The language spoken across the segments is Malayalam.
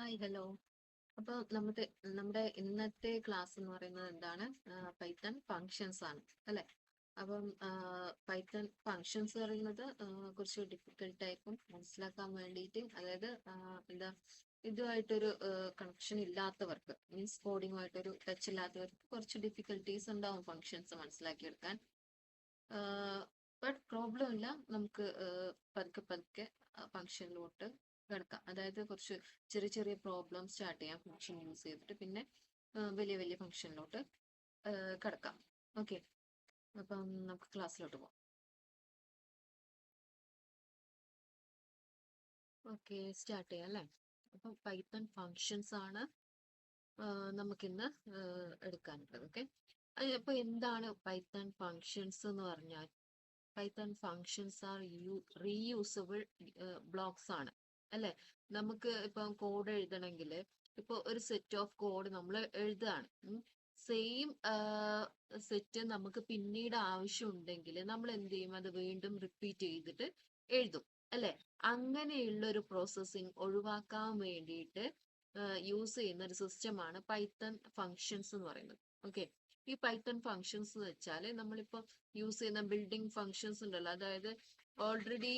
Hi hello. അപ്പോൾ നമ്മുടെ ഇന്നത്തെ ക്ലാസ് എന്ന് പറയുന്നത് എന്താണ്? പൈത്തൺ ഫങ്ഷൻസ് ആണ് അല്ലെ? അപ്പം പൈത്തൺ ഫങ്ഷൻസ് പറയുന്നത് കുറച്ച് ഡിഫിക്കൽട്ട് ആയിരിക്കും മനസ്സിലാക്കാൻ വേണ്ടിയിട്ട്. അതായത് എന്താ, ഇതുമായിട്ടൊരു കണക്ഷൻ ഇല്ലാത്തവർക്ക്, മീൻസ് കോഡിങ്ങുമായിട്ടൊരു ടച്ച് ഇല്ലാത്തവർക്ക് കുറച്ച് ഡിഫിക്കൽട്ടീസ് ഉണ്ടാവും ഫങ്ഷൻസ് മനസ്സിലാക്കിയെടുക്കാൻ. ബട്ട് പ്രോബ്ലം ഇല്ല, നമുക്ക് പതുക്കെ പതുക്കെ ഫങ്ഷനിലോട്ട് കിടക്കാം. അതായത് കുറച്ച് ചെറിയ ചെറിയ പ്രോബ്ലം സ്റ്റാർട്ട് ചെയ്യാം ഫംഗ്ഷൻ യൂസ് ചെയ്തിട്ട്, പിന്നെ വലിയ വലിയ ഫംഗ്ഷനിലോട്ട് കിടക്കാം. ഓക്കെ, അപ്പം നമുക്ക് ക്ലാസ്സിലോട്ട് പോകാം. ഓക്കെ, സ്റ്റാർട്ട് ചെയ്യാം അല്ലേ? അപ്പം പൈത്തൺ ഫങ്ഷൻസ് ആണ് നമുക്കിന്ന് എടുക്കാനുള്ളത്. ഓക്കെ, അപ്പൊ എന്താണ് പൈത്തൺ ഫങ്ഷൻസ് എന്ന് പറഞ്ഞാൽ? Python functions are reusable blocks ആണ് അല്ലെ? നമുക്ക് ഇപ്പം കോഡ് എഴുതണമെങ്കിൽ ഇപ്പൊ ഒരു സെറ്റ് ഓഫ് കോഡ് നമ്മൾ എഴുതുകയാണ്. സെയിം സെറ്റ് നമുക്ക് പിന്നീട് ആവശ്യമുണ്ടെങ്കിൽ നമ്മൾ എന്ത് ചെയ്യും? അത് വീണ്ടും റിപ്പീറ്റ് ചെയ്തിട്ട് എഴുതും അല്ലെ? അങ്ങനെയുള്ള ഒരു പ്രോസസ്സിങ് ഒഴിവാക്കാൻ വേണ്ടിയിട്ട് യൂസ് ചെയ്യുന്ന ഒരു സിസ്റ്റമാണ് പൈത്തൺ ഫങ്ഷൻസ് എന്ന് പറയുന്നത്. ഓക്കെ, ഈ പൈത്തൺ ഫങ്ഷൻസ് എന്ന് വെച്ചാൽ നമ്മളിപ്പോൾ യൂസ് ചെയ്യുന്ന ബിൽഡിംഗ് ഫങ്ഷൻസ് ഉണ്ടല്ലോ, അതായത് ഓൾറെഡി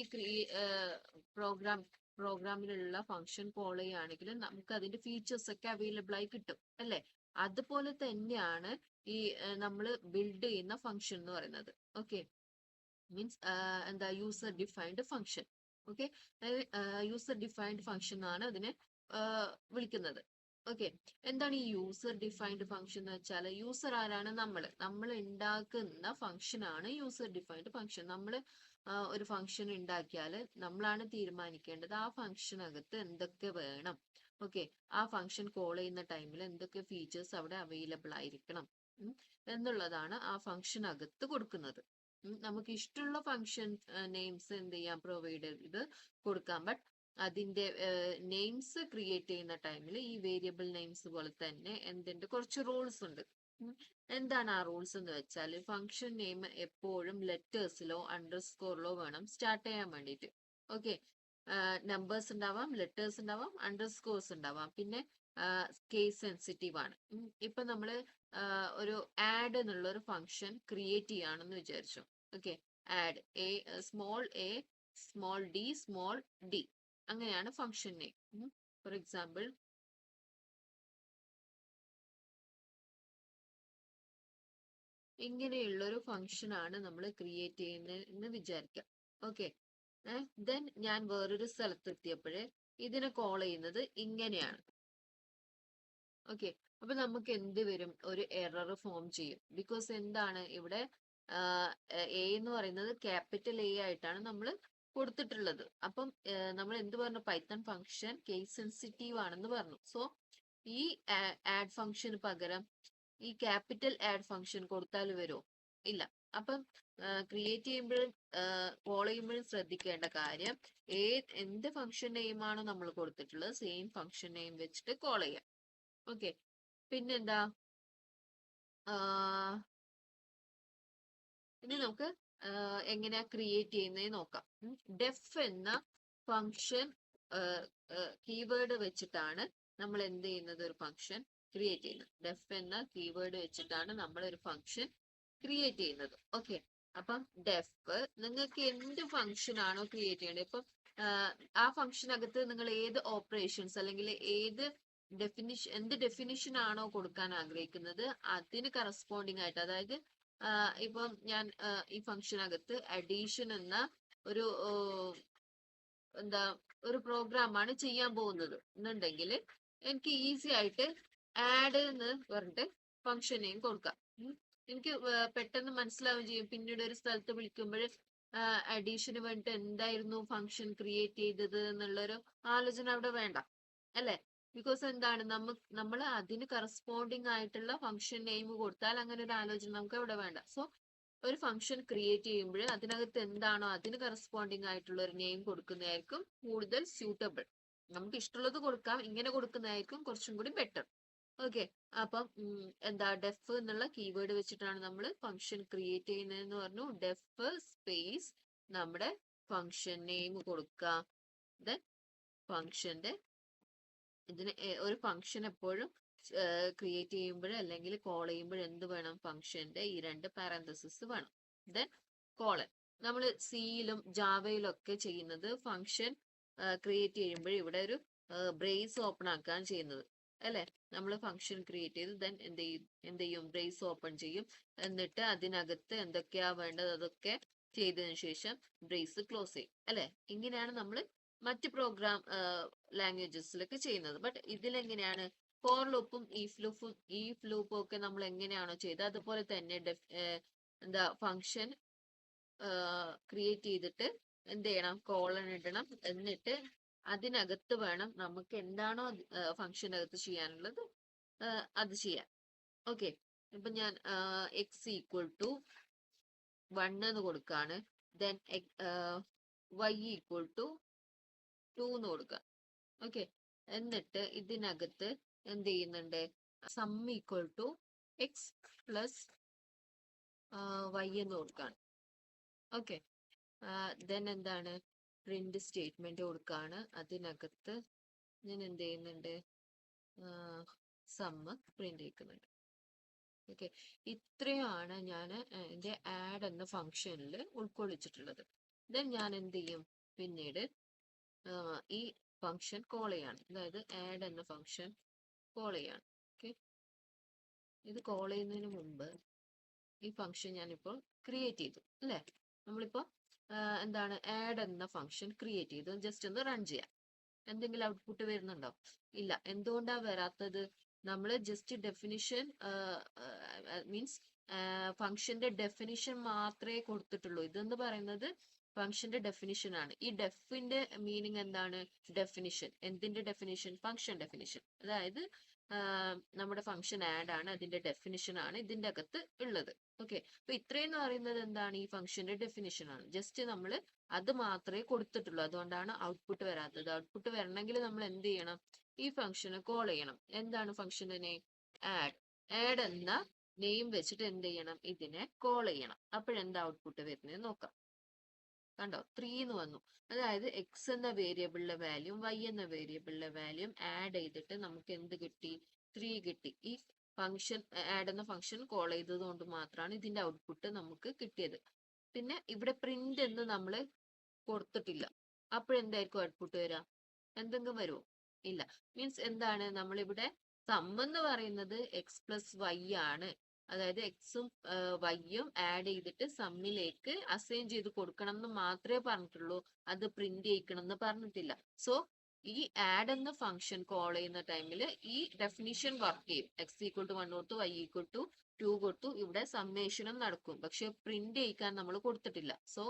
പ്രോഗ്രാമിലുള്ള ഫങ്ഷൻ കോൾ ചെയ്യുകയാണെങ്കിൽ നമുക്ക് അതിന്റെ ഫീച്ചേഴ്സ് ഒക്കെ അവൈലബിൾ ആയി കിട്ടും അല്ലെ? അതുപോലെ തന്നെയാണ് ഈ നമ്മൾ ബിൽഡ് ചെയ്യുന്ന ഫങ്ഷൻ എന്ന് പറയുന്നത്. ഓക്കെ, മീൻസ് എന്താ, user defined function. Okay, user defined function ആണ് അതിനെ വിളിക്കുന്നത്. ഓക്കെ, എന്താണ് ഈ യൂസർ ഡിഫൈൻഡ് ഫങ്ഷൻ എന്ന് വെച്ചാൽ? യൂസർ ആരാണ്? നമ്മൾ ഉണ്ടാക്കുന്ന ഫങ്ഷൻ ആണ് യൂസർ ഡിഫൈൻഡ് ഫങ്ഷൻ. നമ്മൾ ഒരു ഫങ്ഷൻ ഉണ്ടാക്കിയാൽ നമ്മളാണ് തീരുമാനിക്കേണ്ടത് ആ ഫങ്ഷനകത്ത് എന്തൊക്കെ വേണം. ഓക്കെ, ആ ഫങ്ഷൻ കോൾ ചെയ്യുന്ന ടൈമിൽ എന്തൊക്കെ ഫീച്ചേഴ്സ് അവിടെ അവൈലബിൾ ആയിരിക്കണം എന്നുള്ളതാണ് ആ ഫങ്ഷനകത്ത് കൊടുക്കുന്നത്. നമുക്ക് ഇഷ്ടമുള്ള ഫങ്ഷൻ നെയിംസ് എന്ത് ചെയ്യാം? പ്രൊവൈഡ് ചെയ്ത് കൊടുക്കാം. ബട്ട് അതിന്റെ നെയിംസ് ക്രിയേറ്റ് ചെയ്യുന്ന ടൈമിൽ ഈ വേരിയബിൾ നെയിംസ് പോലെ തന്നെ എന്തിന്റെ കുറച്ച് റൂൾസ് ഉണ്ട്. എന്താണ് ആ റൂൾസ് എന്ന് വെച്ചാൽ, ഫങ്ഷൻ നെയിം എപ്പോഴും ലെറ്റേഴ്സിലോ അണ്ടർസ്കോറിലോ വേണം സ്റ്റാർട്ട് ചെയ്യാൻ വേണ്ടിയിട്ട്. ഓക്കെ, നമ്പേഴ്സ് ഉണ്ടാവാം, ലെറ്റേഴ്സ് ഉണ്ടാവാം, അണ്ടർസ്കോർസ് ഉണ്ടാവാം. പിന്നെ കേസ് സെൻസിറ്റീവ് ആണ്. ഇപ്പൊ നമ്മള് ഒരു ആഡ് എന്നുള്ള ഒരു ഫങ്ഷൻ ക്രിയേറ്റ് ചെയ്യാണെന്ന് വിചാരിച്ചു. Okay, add small D small D, അങ്ങനെയാണ് ഫങ്ഷൻ നെയിം. ഫോർ എക്സാമ്പിൾ, ഇങ്ങനെയുള്ള ഒരു ഫങ്ഷൻ ആണ് നമ്മൾ ക്രിയേറ്റ് ചെയ്യുന്നതെന്ന് വിചാരിക്കാം. ഓക്കെ, ദെൻ ഞാൻ വേറൊരു സ്ഥലത്തെത്തിയപ്പോഴേ ഇതിനെ കോൾ ചെയ്യുന്നത് ഇങ്ങനെയാണ്. ഓക്കെ, അപ്പൊ നമുക്ക് എന്ത് വരും? ഒരു എറർ ഫോം ചെയ്യും. ബിക്കോസ് എന്താണ് ഇവിടെ എ എന്ന് പറയുന്നത് ക്യാപിറ്റൽ എ ആയിട്ടാണ് നമ്മൾ കൊടുത്തിട്ടുള്ളത്. അപ്പം നമ്മൾ എന്ത് പറഞ്ഞു? പൈത്തൺ ഫംഗ്ഷൻ കേസ് സെൻസിറ്റീവ് ആണെന്ന് പറഞ്ഞു. സോ ഈ ആഡ് ഫംഗ്ഷന് പകരം ഈ ക്യാപിറ്റൽ ആഡ് ഫംഗ്ഷൻ കൊടുത്താൽ വരുമോ? ഇല്ല. അപ്പം ക്രിയേറ്റ് ചെയ്യുമ്പോഴും കോൾ ചെയ്യുമ്പോഴും ശ്രദ്ധിക്കേണ്ട കാര്യം, എന്ത് ഫംഗ്ഷൻ നെയിം ആണോ നമ്മൾ കൊടുത്തിട്ടുള്ളത് സെയിം ഫംഗ്ഷൻ നെയിം വെച്ചിട്ട് കോൾ ചെയ്യാം. ഓക്കെ, പിന്നെന്താ, ഇനി നമുക്ക് എങ്ങനെയാ ക്രിയേറ്റ് ചെയ്യുന്നത് നോക്കാം. ഡെഫ് എന്ന ഫംഗ്ഷൻ കീവേഡ് വെച്ചിട്ടാണ് നമ്മൾ എന്ത് ചെയ്യുന്നത്? ഒരു ഫംഗ്ഷൻ ക്രിയേറ്റ് ചെയ്യുന്നത്. ഡെഫ് എന്ന കീവേഡ് വെച്ചിട്ടാണ് നമ്മൾ ഒരു ഫംഗ്ഷൻ ക്രിയേറ്റ് ചെയ്യുന്നത്. ഓക്കെ, അപ്പം ഡെഫ് നിങ്ങൾക്ക് എന്ത് ഫംഗ്ഷൻ ആണോ ക്രിയേറ്റ് ചെയ്യേണ്ടത്, ഇപ്പം ആ ഫംഗ്ഷനകത്ത് നിങ്ങൾ ഏത് ഓപ്പറേഷൻസ് അല്ലെങ്കിൽ എന്ത് ഡെഫിനിഷൻ ആണോ കൊടുക്കാൻ ആഗ്രഹിക്കുന്നത് അതിന് കറസ്പോണ്ടിങ് ആയിട്ട്, അതായത് ഇപ്പം ഞാൻ ഈ ഫംഗ്ഷനകത്ത് അഡീഷൻ എന്ന ഒരു എന്താ ഒരു പ്രോഗ്രാമാണ് ചെയ്യാൻ പോകുന്നത് എന്നുണ്ടെങ്കിൽ എനിക്ക് ഈസി ആയിട്ട് ആഡ് എന്ന് പറഞ്ഞിട്ട് ഫംഗ്ഷൻ നെയിം കൊടുക്കാം. എനിക്ക് പെട്ടെന്ന് മനസ്സിലാവുകയും ചെയ്യും. പിന്നീട് ഒരു സ്ഥലത്ത് വിളിക്കുമ്പോൾ അഡീഷന് വേണ്ടിട്ട് എന്തായിരുന്നു ഫംഗ്ഷൻ ക്രിയേറ്റ് ചെയ്തത് എന്നുള്ളൊരു ആലോചന അവിടെ വേണ്ട അല്ലെ? ബിക്കോസ് എന്താണ്, നമ്മൾ അതിന് കറസ്പോണ്ടിങ് ആയിട്ടുള്ള ഫംഗ്ഷൻ നെയിം കൊടുത്താൽ അങ്ങനെ ഒരു ആലോചന നമുക്ക് ഇവിടെ വേണ്ട. സോ ഒരു ഫംഗ്ഷൻ ക്രിയേറ്റ് ചെയ്യുമ്പോൾ അതിനകത്ത് എന്താണോ അതിന് കറസ്പോണ്ടിങ് ആയിട്ടുള്ള ഒരു നെയിം കൊടുക്കുന്നതായിരിക്കും കൂടുതൽ സ്യൂട്ടബിൾ. നമുക്ക് ഇഷ്ടമുള്ളത് കൊടുക്കാം, ഇങ്ങനെ കൊടുക്കുന്നതായിരിക്കും കുറച്ചും കൂടി ബെറ്റർ. ഓക്കെ, അപ്പം എന്താ, ഡെഫ് എന്നുള്ള കീവേഡ് വെച്ചിട്ടാണ് നമ്മൾ ഫംഗ്ഷൻ ക്രിയേറ്റ് ചെയ്യുന്നതെന്ന് പറഞ്ഞു. ഡെഫ് സ്പേസ് നമ്മുടെ ഫംഗ്ഷൻ നെയിം കൊടുക്കുക, ദെൻ ഫംഗ്ഷന്റെ ഒരു ഫംഗ്ഷൻ എപ്പോഴും ക്രിയേറ്റ് ചെയ്യുമ്പോൾ അല്ലെങ്കിൽ കോൾ ചെയ്യുമ്പോൾ എന്ത് വേണം? ഫംഗ്ഷന്റെ ഈ രണ്ട് പാരന്തസിസ് വേണം. Then colon. നമ്മൾ സിയിലും ജാവയിലും ഒക്കെ ചെയ്യുന്നത് ഫംഗ്ഷൻ ക്രിയേറ്റ് ചെയ്യുമ്പോൾ ഇവിടെ ഒരു ബ്രേസ് ഓപ്പൺ ആക്കാൻ ചെയ്യുന്നത് അല്ലെ? നമ്മൾ ഫംഗ്ഷൻ ക്രിയേറ്റ് ചെയ്ത് ദെൻ എന്ത് ചെയ്യും? ബ്രേസ് ഓപ്പൺ ചെയ്യും. എന്നിട്ട് അതിനകത്ത് എന്തൊക്കെയാ വേണ്ടത് അതൊക്കെ ചെയ്തതിനു ശേഷം ബ്രേസ് ക്ലോസ് ചെയ്യും അല്ലെ? ഇങ്ങനെയാണ് നമ്മൾ മറ്റ് പ്രോഗ്രാം ലാംഗ്വേജസിലൊക്കെ ചെയ്യുന്നത്. ബട്ട് ഇതിലെങ്ങനെയാണ്? ഫോർ ലൂപ്പും ഈഫ് ലൂപ്പും ഒക്കെ നമ്മൾ എങ്ങനെയാണോ ചെയ്തത് അതുപോലെ തന്നെ എന്താ ഫംഗ്ഷൻ ക്രിയേറ്റ് ചെയ്തിട്ട് എന്ത് ചെയ്യണം? കോളൻ ഇടണം. എന്നിട്ട് അതിനകത്ത് വേണം നമുക്ക് എന്താണോ ഫംഗ്ഷനകത്ത് ചെയ്യാനുള്ളത് അത് ചെയ്യാൻ. ഓക്കെ, ഇപ്പൊ ഞാൻ എക്സ് ഈക്വൽ ടു 1 എന്ന് കൊടുക്കാണ്. ദെൻ വൈ ഈക്വൽ ടു 2 എന്ന് കൊടുക്കാം. ഓക്കെ, എന്നിട്ട് ഇതിനകത്ത് എന്ത് ചെയ്യുന്നുണ്ട്? Sum equal to x plus y എന്ന് കൊടുക്കാണ്. ഓക്കെ, ദെൻ എന്താണ്? പ്രിന്റ് സ്റ്റേറ്റ്മെന്റ് കൊടുക്കാണ്. അതിനകത്ത് ഞാൻ എന്ത് ചെയ്യുന്നുണ്ട്? Sum print ചെയ്യിക്കുന്നുണ്ട്. ഓക്കെ, ഇത്രയാണ് ഞാൻ എൻ്റെ ആഡ് എന്ന ഫംഗ്ഷനിൽ ഉൾക്കൊള്ളിച്ചിട്ടുള്ളത്. ദെൻ ഞാൻ എന്ത് ചെയ്യും? പിന്നീട് ഈ ഫംഗ്ഷൻ കോൾ ചെയ്യാണ്. അതായത് ആഡ് എന്ന ഫംഗ്ഷൻ കോൾ ചെയ്യാണ്. ഓക്കെ, ഇത് കോൾ ചെയ്യുന്നതിന് മുമ്പ് ഈ ഫംഗ്ഷൻ ഞാനിപ്പോൾ ക്രിയേറ്റ് ചെയ്തു അല്ലേ? നമ്മളിപ്പോൾ എന്താണ്? ആഡ് എന്ന ഫംഗ്ഷൻ ക്രിയേറ്റ് ചെയ്തു. ജസ്റ്റ് ഒന്ന് റൺ ചെയ്യാം. എന്തെങ്കിലും ഔട്ട്പുട്ട് വരുന്നുണ്ടോ? ഇല്ല. എന്തുകൊണ്ടാ വരാത്തത്? നമ്മൾ ജസ്റ്റ് ഡെഫിനിഷൻ മീൻസ് ഫംഗ്ഷന്റെ ഡെഫിനിഷൻ മാത്രമേ കൊടുത്തിട്ടുള്ളൂ. ഇതെന്ന് പറയുന്നത് ഫംഗ്ഷന്റെ ഡെഫിനിഷൻ ആണ്. ഈ ഡെഫിന്റെ മീനിങ് എന്താണ്? ഡെഫിനിഷൻ. എന്തിന്റെ ഡെഫിനിഷൻ? Function definition. അതായത് നമ്മുടെ ഫംഗ്ഷൻ ആഡ് ആണ്, അതിന്റെ ഡെഫിനിഷൻ ആണ് ഇതിന്റെ അകത്ത് ഉള്ളത്. ഓക്കെ, അപ്പൊ ഇത്രയെന്ന് പറയുന്നത് എന്താണ്? ഈ ഫംഗ്ഷന്റെ ഡെഫിനിഷൻ ആണ്. ജസ്റ്റ് നമ്മൾ അത് മാത്രമേ കൊടുത്തിട്ടുള്ളൂ. അതുകൊണ്ടാണ് ഔട്ട്പുട്ട് വരാത്തത്. ഔട്ട്പുട്ട് വരണമെങ്കിൽ നമ്മൾ എന്ത് ചെയ്യണം? ഈ ഫംഗ്ഷനെ കോൾ ചെയ്യണം. എന്താണ് ഫംഗ്ഷന്റെ നെയിം? ആഡ്. ആഡ് എന്ന നെയിം വെച്ചിട്ട് എന്ത് ചെയ്യണം? ഇതിനെ കോൾ ചെയ്യണം. അപ്പോഴെന്താ ഔട്ട്പുട്ട് വരുന്നത് നോക്കാം. കണ്ടോ? 3 എന്ന് വന്നു. അതായത് എക്സ് എന്ന വേരിയബിളിലെ വാല്യൂം വൈ എന്ന വേരിയബിളിലെ വാല്യൂം ആഡ് ചെയ്തിട്ട് നമുക്ക് എന്ത് കിട്ടി? 3 കിട്ടി. ഈ ഫംഗ്ഷൻ ആഡ് എന്ന ഫംഗ്ഷൻ കോൾ ചെയ്തത് കൊണ്ട് മാത്രമാണ് ഇതിന്റെ ഔട്ട്പുട്ട് നമുക്ക് കിട്ടിയത്. പിന്നെ ഇവിടെ പ്രിന്റ് എന്ന് നമ്മൾ കൊടുത്തിട്ടില്ല. അപ്പോഴെന്തായിരിക്കും ഔട്ട്പുട്ട് വരിക? എന്തെങ്കിലും വരുമോ? ഇല്ല. മീൻസ് എന്താണ്? നമ്മളിവിടെ സം എന്ന് പറയുന്നത് എക്സ് പ്ലസ് വൈ ആണ്. അതായത് എക്സും വൈയും ആഡ് ചെയ്തിട്ട് സമ്മിലേക്ക് അസൈൻ ചെയ്ത് കൊടുക്കണം എന്ന് മാത്രമേ പറഞ്ഞിട്ടുള്ളൂ. അത് പ്രിന്റ് ചെയ്യിക്കണം എന്ന് പറഞ്ഞിട്ടില്ല. സോ ഈ ആഡ് എന്ന ഫംഗ്ഷൻ കോൾ ചെയ്യുന്ന ടൈമിൽ ഈ ഡെഫിനിഷൻ വർക്ക് ചെയ്യും. എക്സ് ഈക്വൽ ടു 1 കൊടുത്തു, വൈ ഈക്വൽ ടു 2 കൊടുത്തു. ഇവിടെ സമ്മേഷനും നടക്കും. പക്ഷെ പ്രിന്റ് ചെയ്യിക്കാൻ നമ്മൾ കൊടുത്തിട്ടില്ല. സോ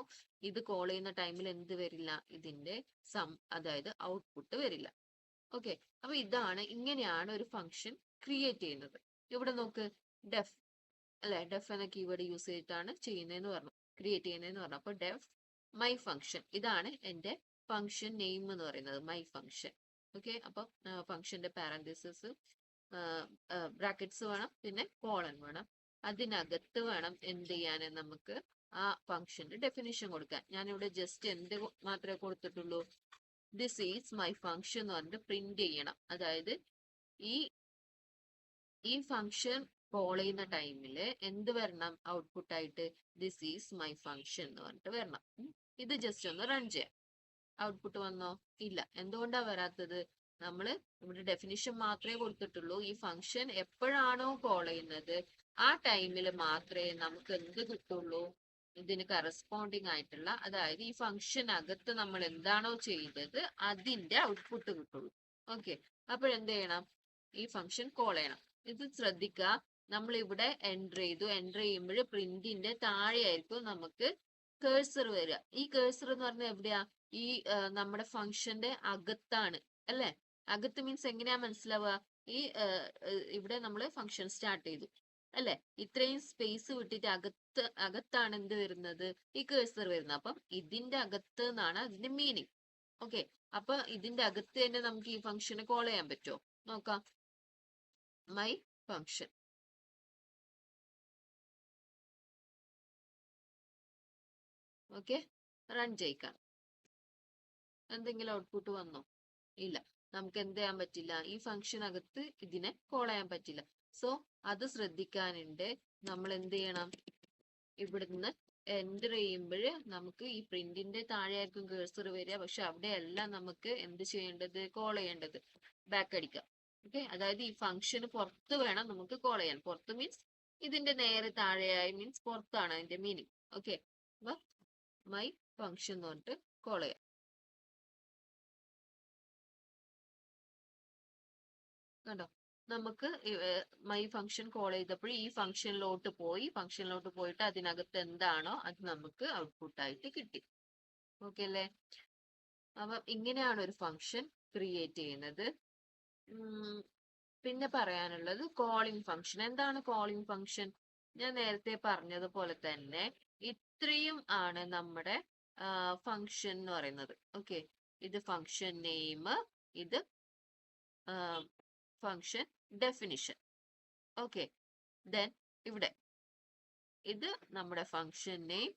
ഇത് കോൾ ചെയ്യുന്ന ടൈമിൽ എന്ത് വരില്ല? ഇതിന്റെ സം, അതായത് ഔട്ട്പുട്ട് വരില്ല. ഓക്കെ, അപ്പൊ ഇങ്ങനെയാണ് ഒരു ഫംഗ്ഷൻ ക്രിയേറ്റ് ചെയ്യുന്നത്. ഇവിടെ നോക്ക്, ഡെഫ് അല്ലെ? ഡെഫ് എന്ന കീവേഡ് യൂസ് ചെയ്തിട്ടാണ് ചെയ്യുന്നതെന്ന് പറഞ്ഞു, ക്രിയേറ്റ് ചെയ്യുന്നതെന്ന് പറഞ്ഞു. അപ്പൊ ഡെഫ് മൈ ഫംഗ്ഷൻ, ഇതാണ് എന്റെ ഫംഗ്ഷൻ നെയിം എന്ന് പറയുന്നത്, മൈ ഫംഗ്ഷൻ. ഓക്കെ, അപ്പൊ ഫംഗ്ഷന്റെ പാരന്തസിസ് ബ്രാക്കറ്റ്സ് വേണം, പിന്നെ കോളൻ വേണം. അതിനകത്ത് വേണം എന്ത് ചെയ്യാൻ? നമുക്ക് ആ ഫംഗ്ഷന്റെ ഡെഫിനിഷൻ കൊടുക്കാൻ. ഞാനിവിടെ ജസ്റ്റ് എന്ത് മാത്രമേ കൊടുത്തിട്ടുള്ളൂ? ദിസ് ഈസ് മൈ ഫംഗ്ഷൻ എന്ന് പറഞ്ഞിട്ട് പ്രിന്റ് ചെയ്യണം. അതായത് ഈ ഫംഗ്ഷൻ കോൾ ചെയ്യുന്ന ടൈമിൽ എന്ത് വരണം? ഔട്ട്പുട്ട് ആയിട്ട് ദിസ് ഈസ് മൈ ഫംഗ്ഷൻ എന്ന് പറഞ്ഞിട്ട് വരണം. ഇത് ജസ്റ്റ് ഒന്ന് റൺ ചെയ്യാം. ഔട്ട്പുട്ട് വന്നോ? ഇല്ല. എന്തുകൊണ്ടാ വരാത്തത്? നമ്മൾ ഇവിടെ ഡെഫിനിഷൻ മാത്രമേ കൊടുത്തിട്ടുള്ളൂ. ഈ ഫംഗ്ഷൻ എപ്പോഴാണോ കോൾ ചെയ്യുന്നത് ആ ടൈമിൽ മാത്രമേ നമുക്ക് എന്ത് കിട്ടുള്ളൂ? ഇതിന് കറസ്പോണ്ടിങ് ആയിട്ടുള്ള, അതായത് ഈ ഫംഗ്ഷൻ അകത്ത് നമ്മൾ എന്താണോ ചെയ്തത് അതിന്റെ ഔട്ട്പുട്ട് കിട്ടുള്ളൂ. ഓക്കെ, അപ്പോഴെന്ത് ചെയ്യണം? ഈ ഫംഗ്ഷൻ കോൾ ചെയ്യണം. ഇത് ശ്രദ്ധിക്കുക, നമ്മൾ ഇവിടെ എൻ്റർ ചെയ്തു. എൻ്റർ ചെയ്യുമ്പോൾ പ്രിന്റിന്റെ താഴെയായിരിക്കും നമുക്ക് കേഴ്സർ വരിക. ഈ കേഴ്സർ എന്ന് പറഞ്ഞാൽ എവിടെയാ? ഈ നമ്മുടെ ഫംഗ്ഷന്റെ അകത്താണ് അല്ലെ? അകത്ത് മീൻസ് എങ്ങനെയാ മനസ്സിലാവുക? ഈ ഇവിടെ നമ്മൾ ഫംഗ്ഷൻ സ്റ്റാർട്ട് ചെയ്തു അല്ലെ? ഇത്രയും സ്പേസ് വിട്ടിട്ട് അകത്താണ് എന്ത് വരുന്നത്? ഈ കേഴ്സർ വരുന്നത്. അപ്പം ഇതിന്റെ അകത്ത് എന്നാണ് അതിന്റെ മീനിങ്. ഓക്കെ, അപ്പൊ ഇതിന്റെ അകത്ത് തന്നെ നമുക്ക് ഈ ഫംഗ്ഷനെ കോൾ ചെയ്യാൻ പറ്റുമോ? നോക്കാം. My function. ഓക്കെ, റൺ ചെയ്യിക്കാം. എന്തെങ്കിലും ഔട്ട്പുട്ട് വന്നോ? ഇല്ല. നമുക്ക് എന്ത് ചെയ്യാൻ പറ്റില്ല, ഈ ഫംഗ്ഷനകത്ത് ഇതിനെ കോൾ ചെയ്യാൻ പറ്റില്ല. സോ അത് ശ്രദ്ധിക്കാനുണ്ട്. നമ്മൾ എന്ത് ചെയ്യണം, ഇവിടുന്ന് എൻ്റർ ചെയ്യുമ്പോൾ നമുക്ക് ഈ പ്രിന്റിന്റെ താഴെയായിരിക്കും കേഴ്സർ വരിക, പക്ഷെ അവിടെയല്ല നമുക്ക് എന്ത് ചെയ്യേണ്ടത്, കോൾ ചെയ്യേണ്ടത്, ബാക്ക് അടിക്കാം. ഓക്കെ, അതായത് ഈ ഫംഗ്ഷന് പുറത്ത് വേണം നമുക്ക് കോൾ ചെയ്യാൻ. പുറത്ത് മീൻസ് ഇതിന്റെ നേരെ താഴെയായി, മീൻസ് പുറത്താണ് അതിന്റെ മീനിങ്. ഓക്കെ, അപ്പൊ മൈ ഫംഗ്ഷൻ എന്ന് പറഞ്ഞിട്ട് കോൾ ചെയ്യാം. കണ്ടോ, നമുക്ക് മൈ ഫംഗ്ഷൻ കോൾ ചെയ്തപ്പോൾ ഈ ഫംഗ്ഷനിലോട്ട് പോയിട്ട് അതിനകത്ത് എന്താണോ അത് നമുക്ക് ഔട്ട്പുട്ട് ആയിട്ട് കിട്ടി. ഓക്കെ അല്ലേ? അപ്പം ഇങ്ങനെയാണ് ഒരു ഫംഗ്ഷൻ ക്രിയേറ്റ് ചെയ്യുന്നത്. പിന്നെ പറയാനുള്ളത് കോളിംഗ് ഫംഗ്ഷൻ. എന്താണ് കോളിംഗ് ഫംഗ്ഷൻ? ഞാൻ നേരത്തെ പറഞ്ഞതുപോലെ തന്നെ ഇത്രയും ആണ് നമ്മുടെ ഫംഗ്ഷൻ എന്ന് പറയുന്നത്. ഓക്കെ, ഇത് ഫംഗ്ഷൻ നെയിം, ഇത് ഫംഗ്ഷൻ ഡെഫിനിഷൻ. ഓക്കെ, ദെൻ ഇവിടെ ഇത് നമ്മുടെ ഫംഗ്ഷൻ നെയിം,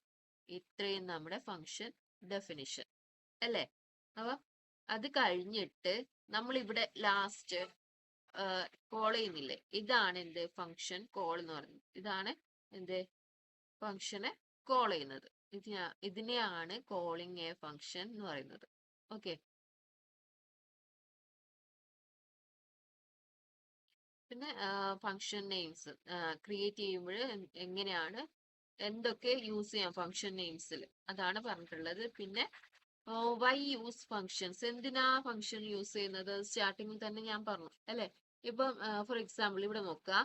ഇത്രയും നമ്മുടെ ഫംഗ്ഷൻ ഡെഫിനിഷൻ അല്ലേ? അപ്പൊ അത് കഴിഞ്ഞിട്ട് നമ്മൾ ഇവിടെ ലാസ്റ്റ് കോൾ ചെയ്യുന്നില്ലേ, ഇതാണ് എന്ത് ഫംഗ്ഷൻ കോൾ എന്ന് പറയുന്നത്. ഇതാണ് എന്ത് ഫംഗ്ഷനെ കോൾ ചെയ്യുന്നത്. ഇതിനെയാണ് കോളിംഗ് എ ഫംഗ്ഷൻ എന്ന് പറയുന്നത്. ഓക്കെ, പിന്നെ ഫംഗ്ഷൻ നെയിംസ് ക്രിയേറ്റ് ചെയ്യുമ്പോൾ എങ്ങനെയാണ്, എന്തൊക്കെ യൂസ് ചെയ്യാം ഫംഗ്ഷൻ നെയിംസിൽ, അതാണ് പറഞ്ഞിട്ടുള്ളത്. പിന്നെ വൈ യൂസ് ഫംഗ്ഷൻസ്, എന്തിനാ ഫംഗ്ഷൻ യൂസ് ചെയ്യുന്നത്, സ്റ്റാർട്ടിങ്ങിൽ തന്നെ ഞാൻ പറഞ്ഞു അല്ലെ. ഇപ്പം ഫോർ എക്സാമ്പിൾ ഇവിടെ നോക്കുക,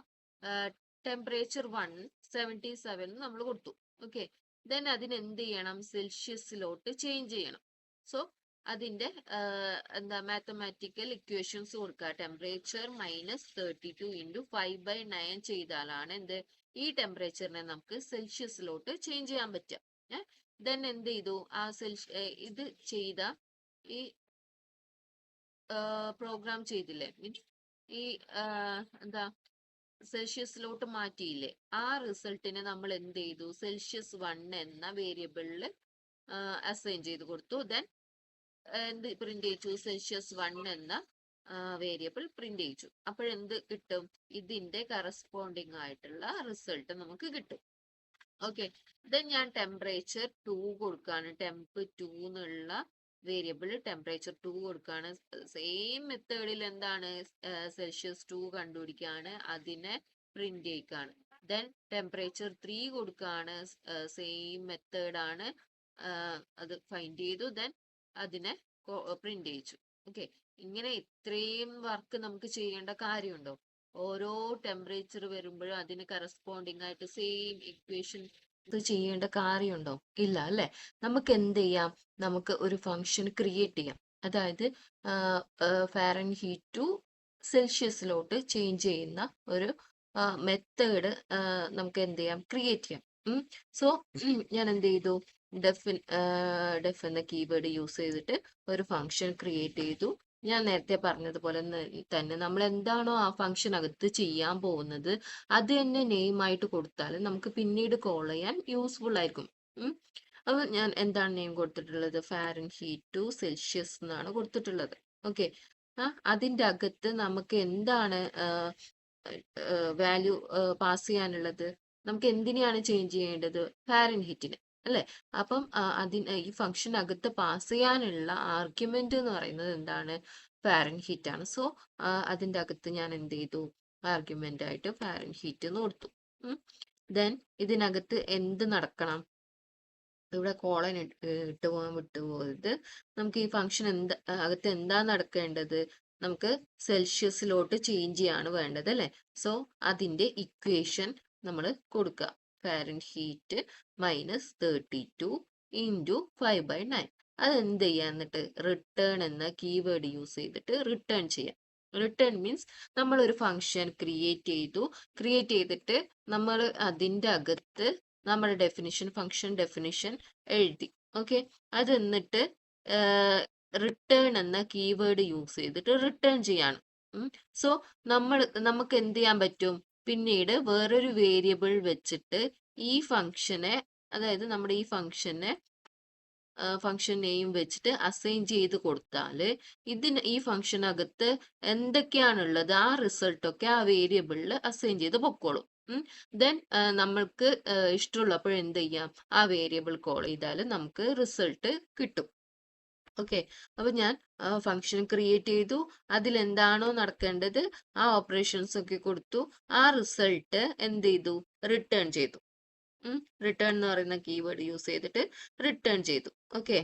ടെമ്പറേച്ചർ 177 നമ്മൾ കൊടുത്തു. ഓക്കെ, ദെൻ അതിന് എന്ത് ചെയ്യണം, സെൽഷ്യസിലോട്ട് ചേഞ്ച് ചെയ്യണം. സോ അതിന്റെ എന്താ മാത്തമാറ്റിക്കൽ ഇക്വേഷൻസ് കൊടുക്കുക. ടെമ്പറേച്ചർ -32 × 5/9 ചെയ്താലാണ് എന്ത് ഈ ടെമ്പറേച്ചറിനെ നമുക്ക് സെൽഷ്യസിലോട്ട് ചേഞ്ച് ചെയ്യാൻ പറ്റുക. ദെൻ എന്ത് ചെയ്തു, ആ ഇത് ചെയ്ത ഈ പ്രോഗ്രാം ചെയ്തില്ലേ, മീൻസ് ഈ എന്താ സെൽഷ്യസിലോട്ട് മാറ്റിയില്ലേ, ആ റിസൾട്ടിനെ നമ്മൾ എന്ത് ചെയ്തു, സെൽഷ്യസ് 1 എന്ന വേരിയബിളിൽ അസൈൻ ചെയ്ത് കൊടുത്തു. ദെൻ എന്ത് പ്രിന്റ് ചെയ്യിച്ചു, സെൽഷ്യസ് 1 എന്ന വേരിയബിൾ പ്രിന്റ് ചെയ്യിച്ചു. അപ്പോഴെന്ത് കിട്ടും, ഇതിന്റെ കറസ്പോണ്ടിങ് ആയിട്ടുള്ള റിസൾട്ട് നമുക്ക് കിട്ടും. ഓക്കെ, ദെൻ ഞാൻ ടെമ്പറേച്ചർ 2 കൊടുക്കാണ്, ടെമ്പ് 2 എന്നുള്ള വേരിയബിൾ ടെമ്പറേച്ചർ 2 കൊടുക്കാണ്. സെയിം മെത്തേഡിൽ എന്താണ് സെൽഷ്യസ് 2 കണ്ടുപിടിക്കാണ്, അതിനെ പ്രിന്റ് ചെയ്യിക്കാണ്. ദെൻ ടെമ്പറേച്ചർ 3 കൊടുക്കാണ്, സെയിം മെത്തേഡാണ്, അത് ഫൈൻഡ് ചെയ്തു, ദെൻ അതിനെ പ്രിന്റ് ചെയ്യിച്ചു. ഓക്കെ, ഇങ്ങനെ ഇത്രയും വർക്ക് നമുക്ക് ചെയ്യേണ്ട കാര്യമുണ്ടോ? ഓരോ ടെമ്പറേച്ചർ വരുമ്പോഴും അതിന് കറസ്പോണ്ടിങ് ആയിട്ട് സെയിം ഇക്വേഷൻ ഇത് ചെയ്യേണ്ട കാര്യമുണ്ടോ? ഇല്ല അല്ലെ. നമുക്ക് എന്ത് ചെയ്യാം, നമുക്ക് ഒരു ഫംഗ്ഷൻ ക്രിയേറ്റ് ചെയ്യാം. അതായത് ഫാരൻഹീറ്റ് ടു സെൽഷ്യസിലോട്ട് ചേഞ്ച് ചെയ്യുന്ന ഒരു മെത്തേഡ് നമുക്ക് എന്ത് ചെയ്യാം, ക്രിയേറ്റ് ചെയ്യാം. സോ ഞാൻ എന്ത് ചെയ്തു, ഡെഫ് എന്ന കീവേഡ് യൂസ് ചെയ്തിട്ട് ഒരു ഫംഗ്ഷൻ ക്രിയേറ്റ് ചെയ്തു. ഞാൻ നേരത്തെ പറഞ്ഞതുപോലെ തന്നെ നമ്മൾ എന്താണോ ആ ഫംഗ്ഷൻ അകത്ത് ചെയ്യാൻ പോകുന്നത് അത് തന്നെ നെയിം ആയിട്ട് കൊടുത്താൽ നമുക്ക് പിന്നീട് കോൾ ചെയ്യാൻ യൂസ്ഫുൾ ആയിരിക്കും. അപ്പൊ ഞാൻ എന്താണ് നെയിം കൊടുത്തിട്ടുള്ളത്, ഫാരൻഹീറ്റ് ടു സെൽഷ്യസ് എന്നാണ് കൊടുത്തിട്ടുള്ളത്. ഓക്കെ, അതിൻ്റെ അകത്ത് നമുക്ക് എന്താണ് വാല്യൂ പാസ് ചെയ്യാനുള്ളത്, നമുക്ക് എന്തിനെയാണ് ചേഞ്ച് ചെയ്യേണ്ടത്, ഫാരൻഹീറ്റിന് അല്ലെ. അപ്പം ഈ ഫംഗ്ഷൻ അകത്ത് പാസ് ചെയ്യാനുള്ള ആർഗ്യുമെന്റ് എന്ന് പറയുന്നത് എന്താണ്, ഫാരൻഹീറ്റ് ആണ്. സോ അതിൻ്റെ അകത്ത് ഞാൻ എന്ത് ചെയ്തു, ആർഗ്യുമെന്റ് ആയിട്ട് ഫാരൻഹീറ്റ് എന്ന് കൊടുത്തു. ദെൻ ഇതിനകത്ത് എന്ത് നടക്കണം, ഇവിടെ കോളൻ ഇട്ട് പോകാൻ വിട്ടുപോകരുത്. നമുക്ക് ഈ ഫംഗ്ഷൻ അകത്ത് എന്താ നടക്കേണ്ടത്, നമുക്ക് സെൽഷ്യസിലോട്ട് ചേഞ്ച് ചെയ്യാണ് വേണ്ടത് അല്ലെ. സോ അതിന്റെ ഇക്വേഷൻ നമ്മൾ കൊടുക്കുക, ഫാരൻഹീറ്റ് -32 × 5/9. അതെന്ത് ചെയ്യാം, എന്നിട്ട് റിട്ടേൺ എന്ന കീവേഡ് യൂസ് ചെയ്തിട്ട് റിട്ടേൺ ചെയ്യാം. റിട്ടേൺ മീൻസ് നമ്മൾ ഒരു ഫംഗ്ഷൻ ക്രിയേറ്റ് ചെയ്തിട്ട് നമ്മൾ അതിൻ്റെ അകത്ത് നമ്മുടെ ഫംഗ്ഷൻ ഡെഫിനിഷൻ എഴുതി. ഓക്കെ, അത് എന്നിട്ട് റിട്ടേൺ എന്ന കീവേഡ് യൂസ് ചെയ്തിട്ട് റിട്ടേൺ ചെയ്യാണ്. സോ നമുക്ക് എന്ത് ചെയ്യാൻ പറ്റും, പിന്നീട് വേറൊരു വേരിയബിൾ വെച്ചിട്ട് ഈ ഫംഗ്ഷനെ, അതായത് നമ്മുടെ ഈ ഫംഗ്ഷനെ ഫംഗ്ഷൻ നെയിം വെച്ചിട്ട് അസൈൻ ചെയ്ത് കൊടുത്താൽ ഈ ഫംഗ്ഷനകത്ത് എന്തൊക്കെയാണുള്ളത് ആ റിസൾട്ടൊക്കെ ആ വേരിയബിളിൽ അസൈൻ ചെയ്ത് പൊക്കോളും. ദെൻ നമ്മൾക്ക് ഇഷ്ടമുള്ളപ്പോൾ എന്ത് ചെയ്യാം, ആ വേരിയബിൾ കോൾ ചെയ്താൽ നമുക്ക് റിസൾട്ട് കിട്ടും. ഓക്കെ, അപ്പൊ ഞാൻ ഫംഗ്ഷൻ ക്രിയേറ്റ് ചെയ്തു, അതിൽ എന്താണോ നടക്കേണ്ടത് ആ ഓപ്പറേഷൻസ് ഒക്കെ കൊടുത്തു, ആ റിസൾട്ട് എന്ത് ചെയ്തു, റിട്ടേൺ ചെയ്തു. റിട്ടേൺ എന്ന് പറയുന്ന കീവേഡ് യൂസ് ചെയ്തിട്ട് റിട്ടേൺ ചെയ്തു. ഓക്കെ,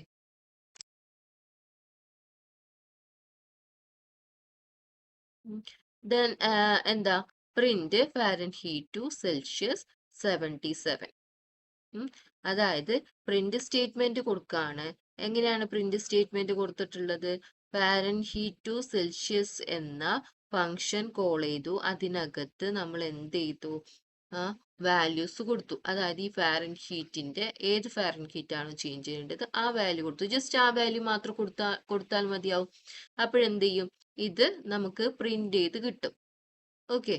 ദെൻ എന്താ പ്രിന്റ് ഫാരൻഹീറ്റ് ടു സെൽഷ്യസ് 77. അതായത് പ്രിന്റ് സ്റ്റേറ്റ്മെന്റ് കൊടുക്കാണ്. എങ്ങനെയാണ് പ്രിന്റ് സ്റ്റേറ്റ്മെന്റ് കൊടുത്തിട്ടുള്ളത്? ഫാരൻഹീറ്റ് ടു സെൽഷ്യസ് എന്ന ഫംഗ്ഷൻ കോൾ ചെയ്തു, അതിനകത്ത് നമ്മൾ എന്ത് ചെയ്തു, വാല്യൂസ് കൊടുത്തു. അതായത് ഈ ഫാരൻഹീറ്റിന്റെ ഏത് ഫാരൻഹീറ്റ് ആണ് ചേഞ്ച് ചെയ്യേണ്ടത് ആ വാല്യൂ കൊടുത്തു. ജസ്റ്റ് ആ വാല്യൂ മാത്രം കൊടുത്താൽ മതിയാവും. അപ്പോഴെന്ത് ചെയ്യും, ഇത് നമുക്ക് പ്രിന്റ് ചെയ്ത് കിട്ടും. Okay,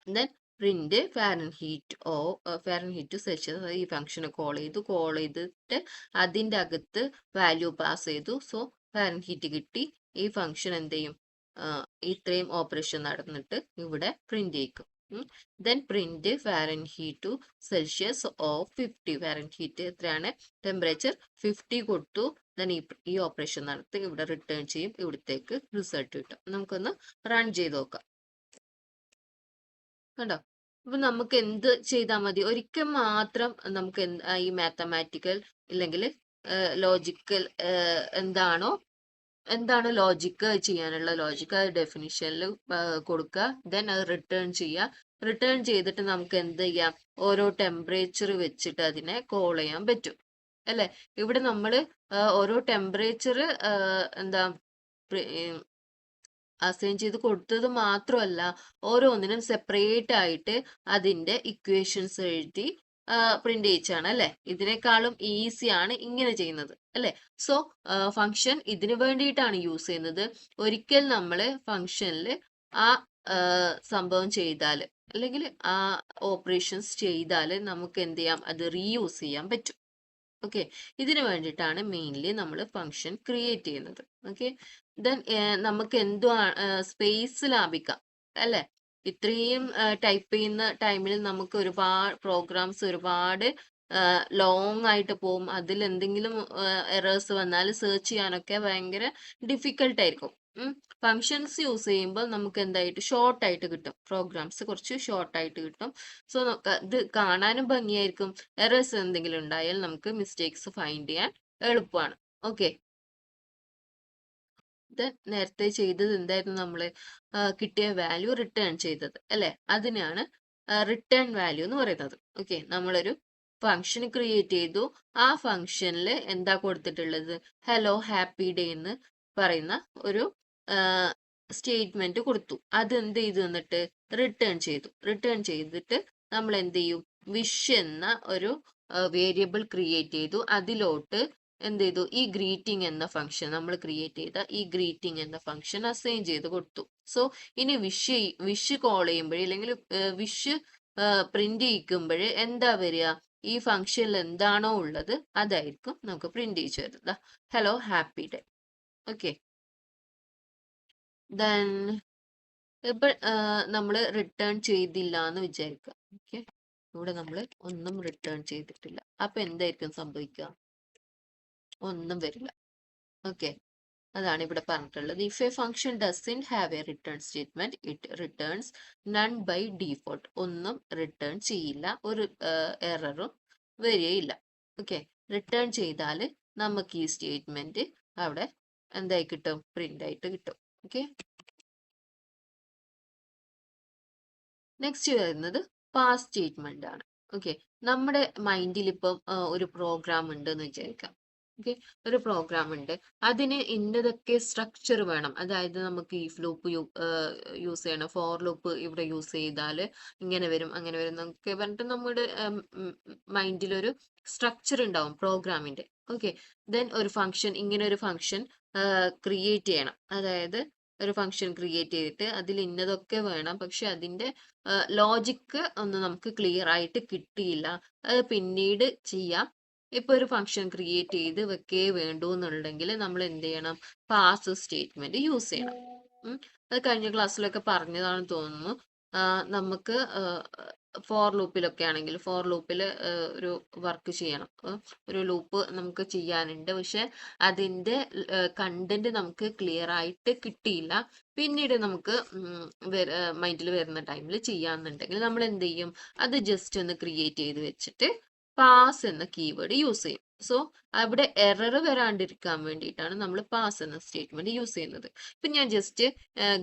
then print Fahrenheit to Celsius ഈ ഫംഗ്ഷനെ കോൾ ചെയ്തിട്ട് അതിൻ്റെ അകത്ത് വാല്യൂ പാസ് ചെയ്തു. സോ ഫാരൻഹീറ്റ് കിട്ടി. ഈ ഫംഗ്ഷൻ എന്ത് ചെയ്യും, ഇത്രയും ഓപ്പറേഷൻ നടന്നിട്ട് ഇവിടെ പ്രിന്റ് ചെയ്യിക്കും. Then print Fahrenheit to Celsius of 50. Fahrenheit എത്രയാണ്, ടെമ്പറേച്ചർ 50 കൊടുത്തു. ദെൻ ഈ ഓപ്പറേഷൻ നടത്തി ഇവിടെ റിട്ടേൺ ചെയ്യും, ഇവിടത്തേക്ക് റിസൾട്ട് കിട്ടും. നമുക്കൊന്ന് റൺ ചെയ്ത് നോക്കാം. കണ്ടോ, അപ്പൊ നമുക്ക് എന്ത് ചെയ്താൽ മതി, ഒരിക്കൽ മാത്രം നമുക്ക് ഈ മാത്തമാറ്റിക്കൽ ഇല്ലെങ്കിൽ ലോജിക്കൽ എന്താണ് ലോജിക്ക് ചെയ്യാനുള്ള ലോജിക്ക് അത് ഡെഫിനിഷനിൽ കൊടുക്കുക. ദെൻ അത് റിട്ടേൺ ചെയ്യുക. റിട്ടേൺ ചെയ്തിട്ട് നമുക്ക് എന്ത് ചെയ്യാം, ഓരോ ടെമ്പറേച്ചർ വെച്ചിട്ട് അതിനെ കോൾ ചെയ്യാൻ പറ്റും അല്ലെ. ഇവിടെ നമ്മൾ ഓരോ ടെമ്പറേച്ചർ എന്താ അസൈൻ ചെയ്ത് കൊടുത്തത് മാത്രമല്ല, ഓരോന്നിനും സെപ്പറേറ്റ് ആയിട്ട് അതിന്റെ ഇക്വേഷൻസ് എഴുതി പ്രിന്റ് ചെയ്യിച്ചാണ് അല്ലെ. ഇതിനേക്കാളും ഈസിയാണ് ഇങ്ങനെ ചെയ്യുന്നത് അല്ലെ. സോ ഫംഗ്ഷൻ ഇതിനു വേണ്ടിയിട്ടാണ് യൂസ് ചെയ്യുന്നത്. ഒരിക്കൽ നമ്മൾ ഫംഗ്ഷനിൽ ആ സംഭവം ചെയ്താൽ അല്ലെങ്കിൽ ആ ഓപ്പറേഷൻസ് ചെയ്താൽ നമുക്ക് എന്ത് ചെയ്യാം, അത് റീയൂസ് ചെയ്യാൻ പറ്റും. ഓക്കെ, ഇതിനു വേണ്ടിയിട്ടാണ് മെയിൻലി നമ്മൾ ഫംഗ്ഷൻ ക്രിയേറ്റ് ചെയ്യുന്നത്. ഓക്കെ, ദെൻ നമുക്ക് എന്തോ സ്പേസ് ലാഭിക്കാം അല്ലെ. ഇത്രയും ടൈപ്പ് ചെയ്യുന്ന ടൈമിൽ നമുക്ക് ഒരുപാട് പ്രോഗ്രാംസ് ഒരുപാട് ലോങ് ആയിട്ട് പോകും. അതിൽ എന്തെങ്കിലും എറേഴ്സ് വന്നാൽ സെർച്ച് ചെയ്യാനൊക്കെ ഭയങ്കര ഡിഫിക്കൽട്ട് ആയിരിക്കും. ഫങ്ഷൻസ് യൂസ് ചെയ്യുമ്പോൾ നമുക്ക് എന്തായിട്ട് ഷോർട്ട് ആയിട്ട് കിട്ടും, പ്രോഗ്രാംസ് കുറച്ച് ഷോർട്ട് ആയിട്ട് കിട്ടും. സോ ഇത് കാണാനും ഭംഗിയായിരിക്കും. എറേഴ്സ് എന്തെങ്കിലും ഉണ്ടായാൽ നമുക്ക് മിസ്റ്റേക്സ് ഫൈൻഡ് ചെയ്യാൻ എളുപ്പമാണ്. ഓക്കെ, നേരത്തെ ചെയ്തത് എന്തായിരുന്നു, നമ്മൾ കിട്ടിയ വാല്യൂ റിട്ടേൺ ചെയ്തത് അല്ലെ, അതിനാണ് റിട്ടേൺ വാല്യൂ എന്ന് പറയുന്നത്. ഓക്കെ, നമ്മളൊരു ഫംഗ്ഷൻ ക്രിയേറ്റ് ചെയ്തു, ആ ഫംഗ്ഷനിൽ എന്താ കൊടുത്തിട്ടുള്ളത്, ഹലോ ഹാപ്പി ഡേ എന്ന് പറയുന്ന ഒരു സ്റ്റേറ്റ്മെന്റ് കൊടുത്തു. അത് എന്ത് ചെയ്തു, എന്നിട്ട് റിട്ടേൺ ചെയ്തു. റിട്ടേൺ ചെയ്തിട്ട് നമ്മൾ എന്ത് ചെയ്യും, വിഷ് എന്ന ഒരു വേരിയബിൾ ക്രിയേറ്റ് ചെയ്തു. അതിലോട്ട് എന്ത് ചെയ്തു, ഈ ഗ്രീറ്റിംഗ് എന്ന ഫംഗ്ഷൻ നമ്മൾ ക്രിയേറ്റ് ചെയ്ത ഈ ഗ്രീറ്റിംഗ് എന്ന ഫംഗ്ഷൻ അസൈൻ ചെയ്ത് കൊടുത്തു. സോ ഇനി വിഷ് കോൾ ചെയ്യുമ്പോഴേ അല്ലെങ്കിൽ വിഷ് പ്രിന്റ് ചെയ്യിക്കുമ്പോൾ എന്താ വരിക, ഈ ഫംഗ്ഷനിൽ എന്താണോ ഉള്ളത് അതായിരിക്കും നമുക്ക് പ്രിന്റ് ചെയ്യിച്ചു തരുന്നത്. Hello happy day. Okay, then ഇപ്പൊ നമ്മൾ റിട്ടേൺ ചെയ്തില്ല എന്ന് വിചാരിക്കുക. ഓക്കെ, ഇവിടെ നമ്മൾ ഒന്നും റിട്ടേൺ ചെയ്തിട്ടില്ല. അപ്പൊ എന്തായിരിക്കും സംഭവിക്കുക, ഒന്നും വരില്ല. ഓക്കെ, അതാണ് ഇവിടെ പറഞ്ഞിട്ടുള്ളത്. If a function doesn't have a return statement it returns none by default. ഒന്നും റിട്ടേൺ ചെയ്യില്ല, ഒരു എററും വരികയില്ല. ഓക്കെ, റിട്ടേൺ ചെയ്താൽ നമുക്ക് ഈ സ്റ്റേറ്റ്മെന്റ് അവിടെ എന്തായി കിട്ടും, പ്രിന്റ് ആയിട്ട് കിട്ടും. ഓക്കെ, നെക്സ്റ്റ് വരുന്നത് പാസ് സ്റ്റേറ്റ്മെന്റ് ആണ്. ഓക്കെ, നമ്മുടെ മൈൻഡിൽ ഇപ്പം ഒരു പ്രോഗ്രാം ഉണ്ട് എന്ന് വിചാരിക്കാം. ഓക്കെ, ഒരു പ്രോഗ്രാം ഉണ്ട്, അതിന് ഇന്നതൊക്കെ സ്ട്രക്ചർ വേണം. അതായത് നമുക്ക് ഈ ലൂപ്പ് യൂസ് ചെയ്യണം, ഫോർ ലൂപ്പ് ഇവിടെ യൂസ് ചെയ്താൽ ഇങ്ങനെ വരും അങ്ങനെ വരും എന്നൊക്കെ പറഞ്ഞിട്ട് നമ്മുടെ മൈൻഡിലൊരു സ്ട്രക്ചർ ഉണ്ടാവും പ്രോഗ്രാമിന്റെ. ഓക്കെ, ദെൻ ഒരു ഫംഗ്ഷൻ, ഇങ്ങനെ ഒരു ഫംഗ്ഷൻ ക്രിയേറ്റ് ചെയ്യണം. അതായത് ഒരു ഫംഗ്ഷൻ ക്രിയേറ്റ് ചെയ്തിട്ട് അതിൽ ഇന്നതൊക്കെ വേണം, പക്ഷെ അതിന്റെ ലോജിക്ക് ഒന്നും നമുക്ക് ക്ലിയർ ആയിട്ട് കിട്ടിയില്ല. അത് പിന്നീട് ചെയ്യാം. ഇപ്പൊ ഒരു ഫംഗ്ഷൻ ക്രിയേറ്റ് ചെയ്ത് വെക്കേ വേണ്ടൂ എന്നുണ്ടെങ്കിൽ നമ്മൾ എന്ത് ചെയ്യണം? പാസ് സ്റ്റേറ്റ്മെന്റ് യൂസ് ചെയ്യണം. അത് കഴിഞ്ഞ ക്ലാസ്സിലൊക്കെ പറഞ്ഞതാണെന്ന് തോന്നുന്നു. നമുക്ക് ഫോർ ലൂപ്പിലൊക്കെ ആണെങ്കിൽ ഫോർ ലൂപ്പിൽ ഒരു വർക്ക് ചെയ്യണം. ഒരു ലൂപ്പ് നമുക്ക് ചെയ്യാനുണ്ട്, പക്ഷെ അതിന്റെ കണ്ടന്റ് നമുക്ക് ക്ലിയർ ആയിട്ട് കിട്ടിയില്ല. പിന്നീട് നമുക്ക് മൈൻഡിൽ വരുന്ന ടൈമിൽ ചെയ്യാന്നുണ്ടെങ്കിൽ നമ്മൾ എന്ത് ചെയ്യും? അത് ജസ്റ്റ് ഒന്ന് ക്രിയേറ്റ് ചെയ്ത് വെച്ചിട്ട് പാസ് എന്ന കീവേഡ് യൂസ് ചെയ്യും. സോ അവിടെ എറർ വരാണ്ടിരിക്കാൻ വേണ്ടിയിട്ടാണ് നമ്മൾ പാസ് എന്ന സ്റ്റേറ്റ്മെന്റ് യൂസ് ചെയ്യുന്നത്. ഇപ്പൊ ഞാൻ ജസ്റ്റ്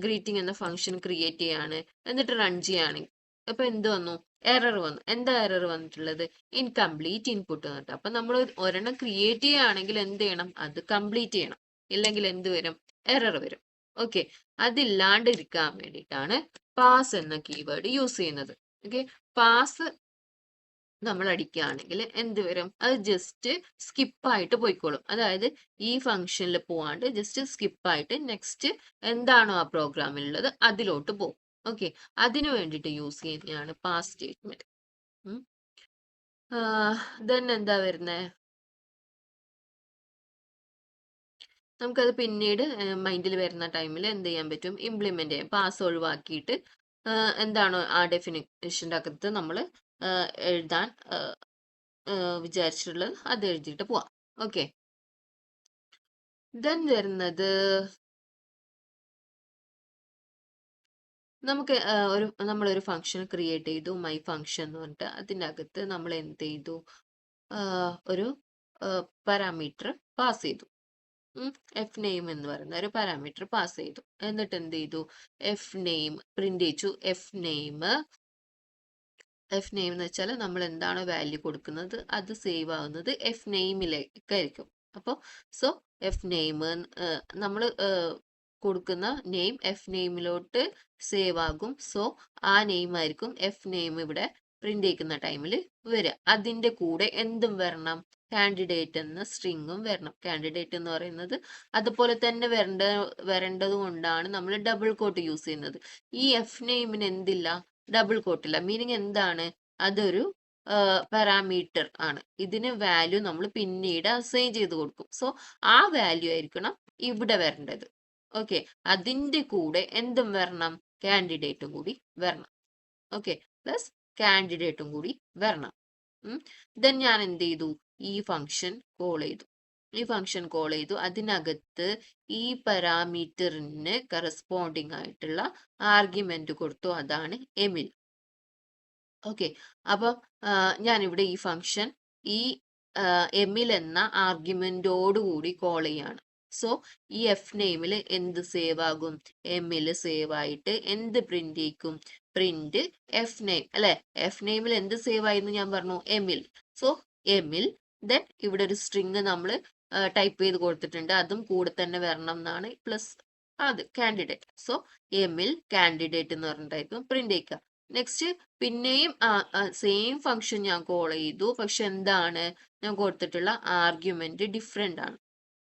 ഗ്രീറ്റിംഗ് എന്ന ഫംഗ്ഷൻ ക്രിയേറ്റ് ചെയ്യാണ്, എന്നിട്ട് റൺ ചെയ്യുകയാണെങ്കിൽ അപ്പൊ എന്ത് വന്നു? എറർ വന്നു. എന്താ എറർ വന്നിട്ടുള്ളത്? ഇൻകംപ്ലീറ്റ് ഇൻപുട്ട് വന്നിട്ട്. അപ്പൊ നമ്മൾ ഒരെണ്ണം ക്രിയേറ്റ് ചെയ്യുകയാണെങ്കിൽ എന്ത് ചെയ്യണം? അത് കംപ്ലീറ്റ് ചെയ്യണം. ഇല്ലെങ്കിൽ എന്ത് വരും? എറർ വരും. ഓക്കെ, അതില്ലാണ്ടിരിക്കാൻ വേണ്ടിയിട്ടാണ് പാസ് എന്ന കീവേഡ് യൂസ് ചെയ്യുന്നത്. ഓക്കെ, പാസ് നമ്മൾ അടിക്കുകയാണെങ്കിൽ എന്ത് വരും? അത് ജസ്റ്റ് സ്കിപ്പായിട്ട് പോയിക്കോളും. അതായത് ഈ ഫംഗ്ഷനിൽ പോവാണ്ട് ജസ്റ്റ് സ്കിപ്പായിട്ട് നെക്സ്റ്റ് എന്താണോ ആ പ്രോഗ്രാമിലുള്ളത് അതിലോട്ട് പോകും. ഓക്കെ, അതിനു വേണ്ടിയിട്ട് യൂസ് ചെയ്യുന്നതാണ് പാസ് സ്റ്റേറ്റ്മെന്റ്. ദെൻ എന്താ വരുന്നത്? നമുക്കത് പിന്നീട് മൈൻഡിൽ വരുന്ന ടൈമിൽ എന്ത് ചെയ്യാൻ പറ്റും? ഇംപ്ലിമെന്റ് ചെയ്യാം. പാസ് ഒഴിവാക്കിയിട്ട് എന്താണോ ആ ഡെഫിനിഷൻ്റെ അകത്ത് നമ്മൾ എഴുതാൻ വിചാരിച്ചിട്ടുള്ളത് അത് എഴുതിയിട്ട് പോവാം. ഓക്കെ, ദെൻ വരുന്നത് നമുക്ക് നമ്മളൊരു ഫംഗ്ഷൻ ക്രിയേറ്റ് ചെയ്തു, മൈ ഫംഗ്ഷൻ എന്ന് പറഞ്ഞിട്ട്. അതിൻ്റെ അകത്ത് നമ്മൾ എന്ത് ചെയ്തു? ഒരു പാരാമീറ്റർ പാസ് ചെയ്തു. എഫ് നെയിം എന്ന് പറയുന്ന ഒരു പാരാമീറ്റർ പാസ് ചെയ്തു. എന്നിട്ട് എന്ത് ചെയ്തു? എഫ് നെയിം പ്രിന്റ് ചെയ്തു. എഫ് നെയിം എന്ന് വെച്ചാൽ നമ്മൾ എന്താണോ വാല്യൂ കൊടുക്കുന്നത് അത് സേവ് ആവുന്നത് എഫ് നെയിമിലേക്കായിരിക്കും. അപ്പോൾ സോ എഫ് നെയിം നമ്മൾ കൊടുക്കുന്ന നെയിം എഫ് നെയിമിലോട്ട് സേവ് ആകും. സോ ആ നെയിം ആയിരിക്കും എഫ് നെയിം ഇവിടെ പ്രിന്റ് ചെയ്യുന്ന ടൈമിൽ വരിക. അതിന്റെ കൂടെ എന്തും വരണം? കാൻഡിഡേറ്റ് എന്ന സ്ട്രിങ്ങും വരണം. കാൻഡിഡേറ്റ് എന്ന് പറയുന്നത് അതുപോലെ തന്നെ വരേണ്ടത് കൊണ്ടാണ് നമ്മൾ ഡബിൾ കോട്ട് യൂസ് ചെയ്യുന്നത്. ഈ എഫ് നെയിമിന് എന്തില്ല? ഡബിൾ കോട്ടില്ല. മീനിങ് എന്താണ്? അതൊരു പാരാമീറ്റർ ആണ്. ഇതിന് വാല്യൂ നമ്മൾ പിന്നീട് അസൈൻ ചെയ്ത് കൊടുക്കും. സോ ആ വാല്യൂ ആയിരിക്കണം ഇവിടെ വരേണ്ടത്. ഓക്കെ, അതിന്റെ കൂടെ എന്തും വരണം? കാൻഡിഡേറ്റും കൂടി വരണം. ഓക്കെ, പ്ലസ് കാൻഡിഡേറ്റും കൂടി വരണം. ദെൻ ഞാൻ എന്ത് ചെയ്തു? ഈ ഫംഗ്ഷൻ കോൾ ചെയ്തു. അതിനകത്ത് ഈ പാരാമീറ്ററിന് കറസ്പോണ്ടിങ് ആയിട്ടുള്ള ആർഗ്യുമെന്റ് കൊടുത്തു. അതാണ് എമിൽ. ഓക്കെ, അപ്പം ഞാനിവിടെ ഈ ഫംഗ്ഷൻ ഈ എമിൽ എന്ന ആർഗ്യുമെന്റോട് കൂടി കോൾ ചെയ്യാണ്. സോ ഈ എഫ് നെയിമിൽ എന്ത് സേവ് ആകും? എമ്മിൽ സേവ് ആയിട്ട് എന്ത് പ്രിന്റ് ചെയ്യും? പ്രിന്റ് എഫ് നെയിം അല്ലെ? എഫ് നെയിമിൽ എന്ത് സേവ് ആയിരുന്നു ഞാൻ പറഞ്ഞു? എമ്മിൽ. സോ എമ്മിൽ ദെൻ ഇവിടെ ഒരു സ്ട്രിങ് നമ്മൾ ടൈപ്പ് ചെയ്ത് കൊടുത്തിട്ടുണ്ട്, അതും കൂടെ തന്നെ വരണം എന്നാണ്. പ്ലസ് അത് കാൻഡിഡേറ്റ്. സോ എമ്മിൽ കാൻഡിഡേറ്റ് എന്ന് പറഞ്ഞിട്ടായിരിക്കും പ്രിന്റ് ചെയ്യുക. നെക്സ്റ്റ് പിന്നെയും സെയിം ഫംഗ്ഷൻ ഞാൻ കോൾ ചെയ്തു, പക്ഷെ എന്താണ് ഞാൻ കൊടുത്തിട്ടുള്ള ആർഗ്യുമെന്റ് ഡിഫറെന്റ് ആണ്.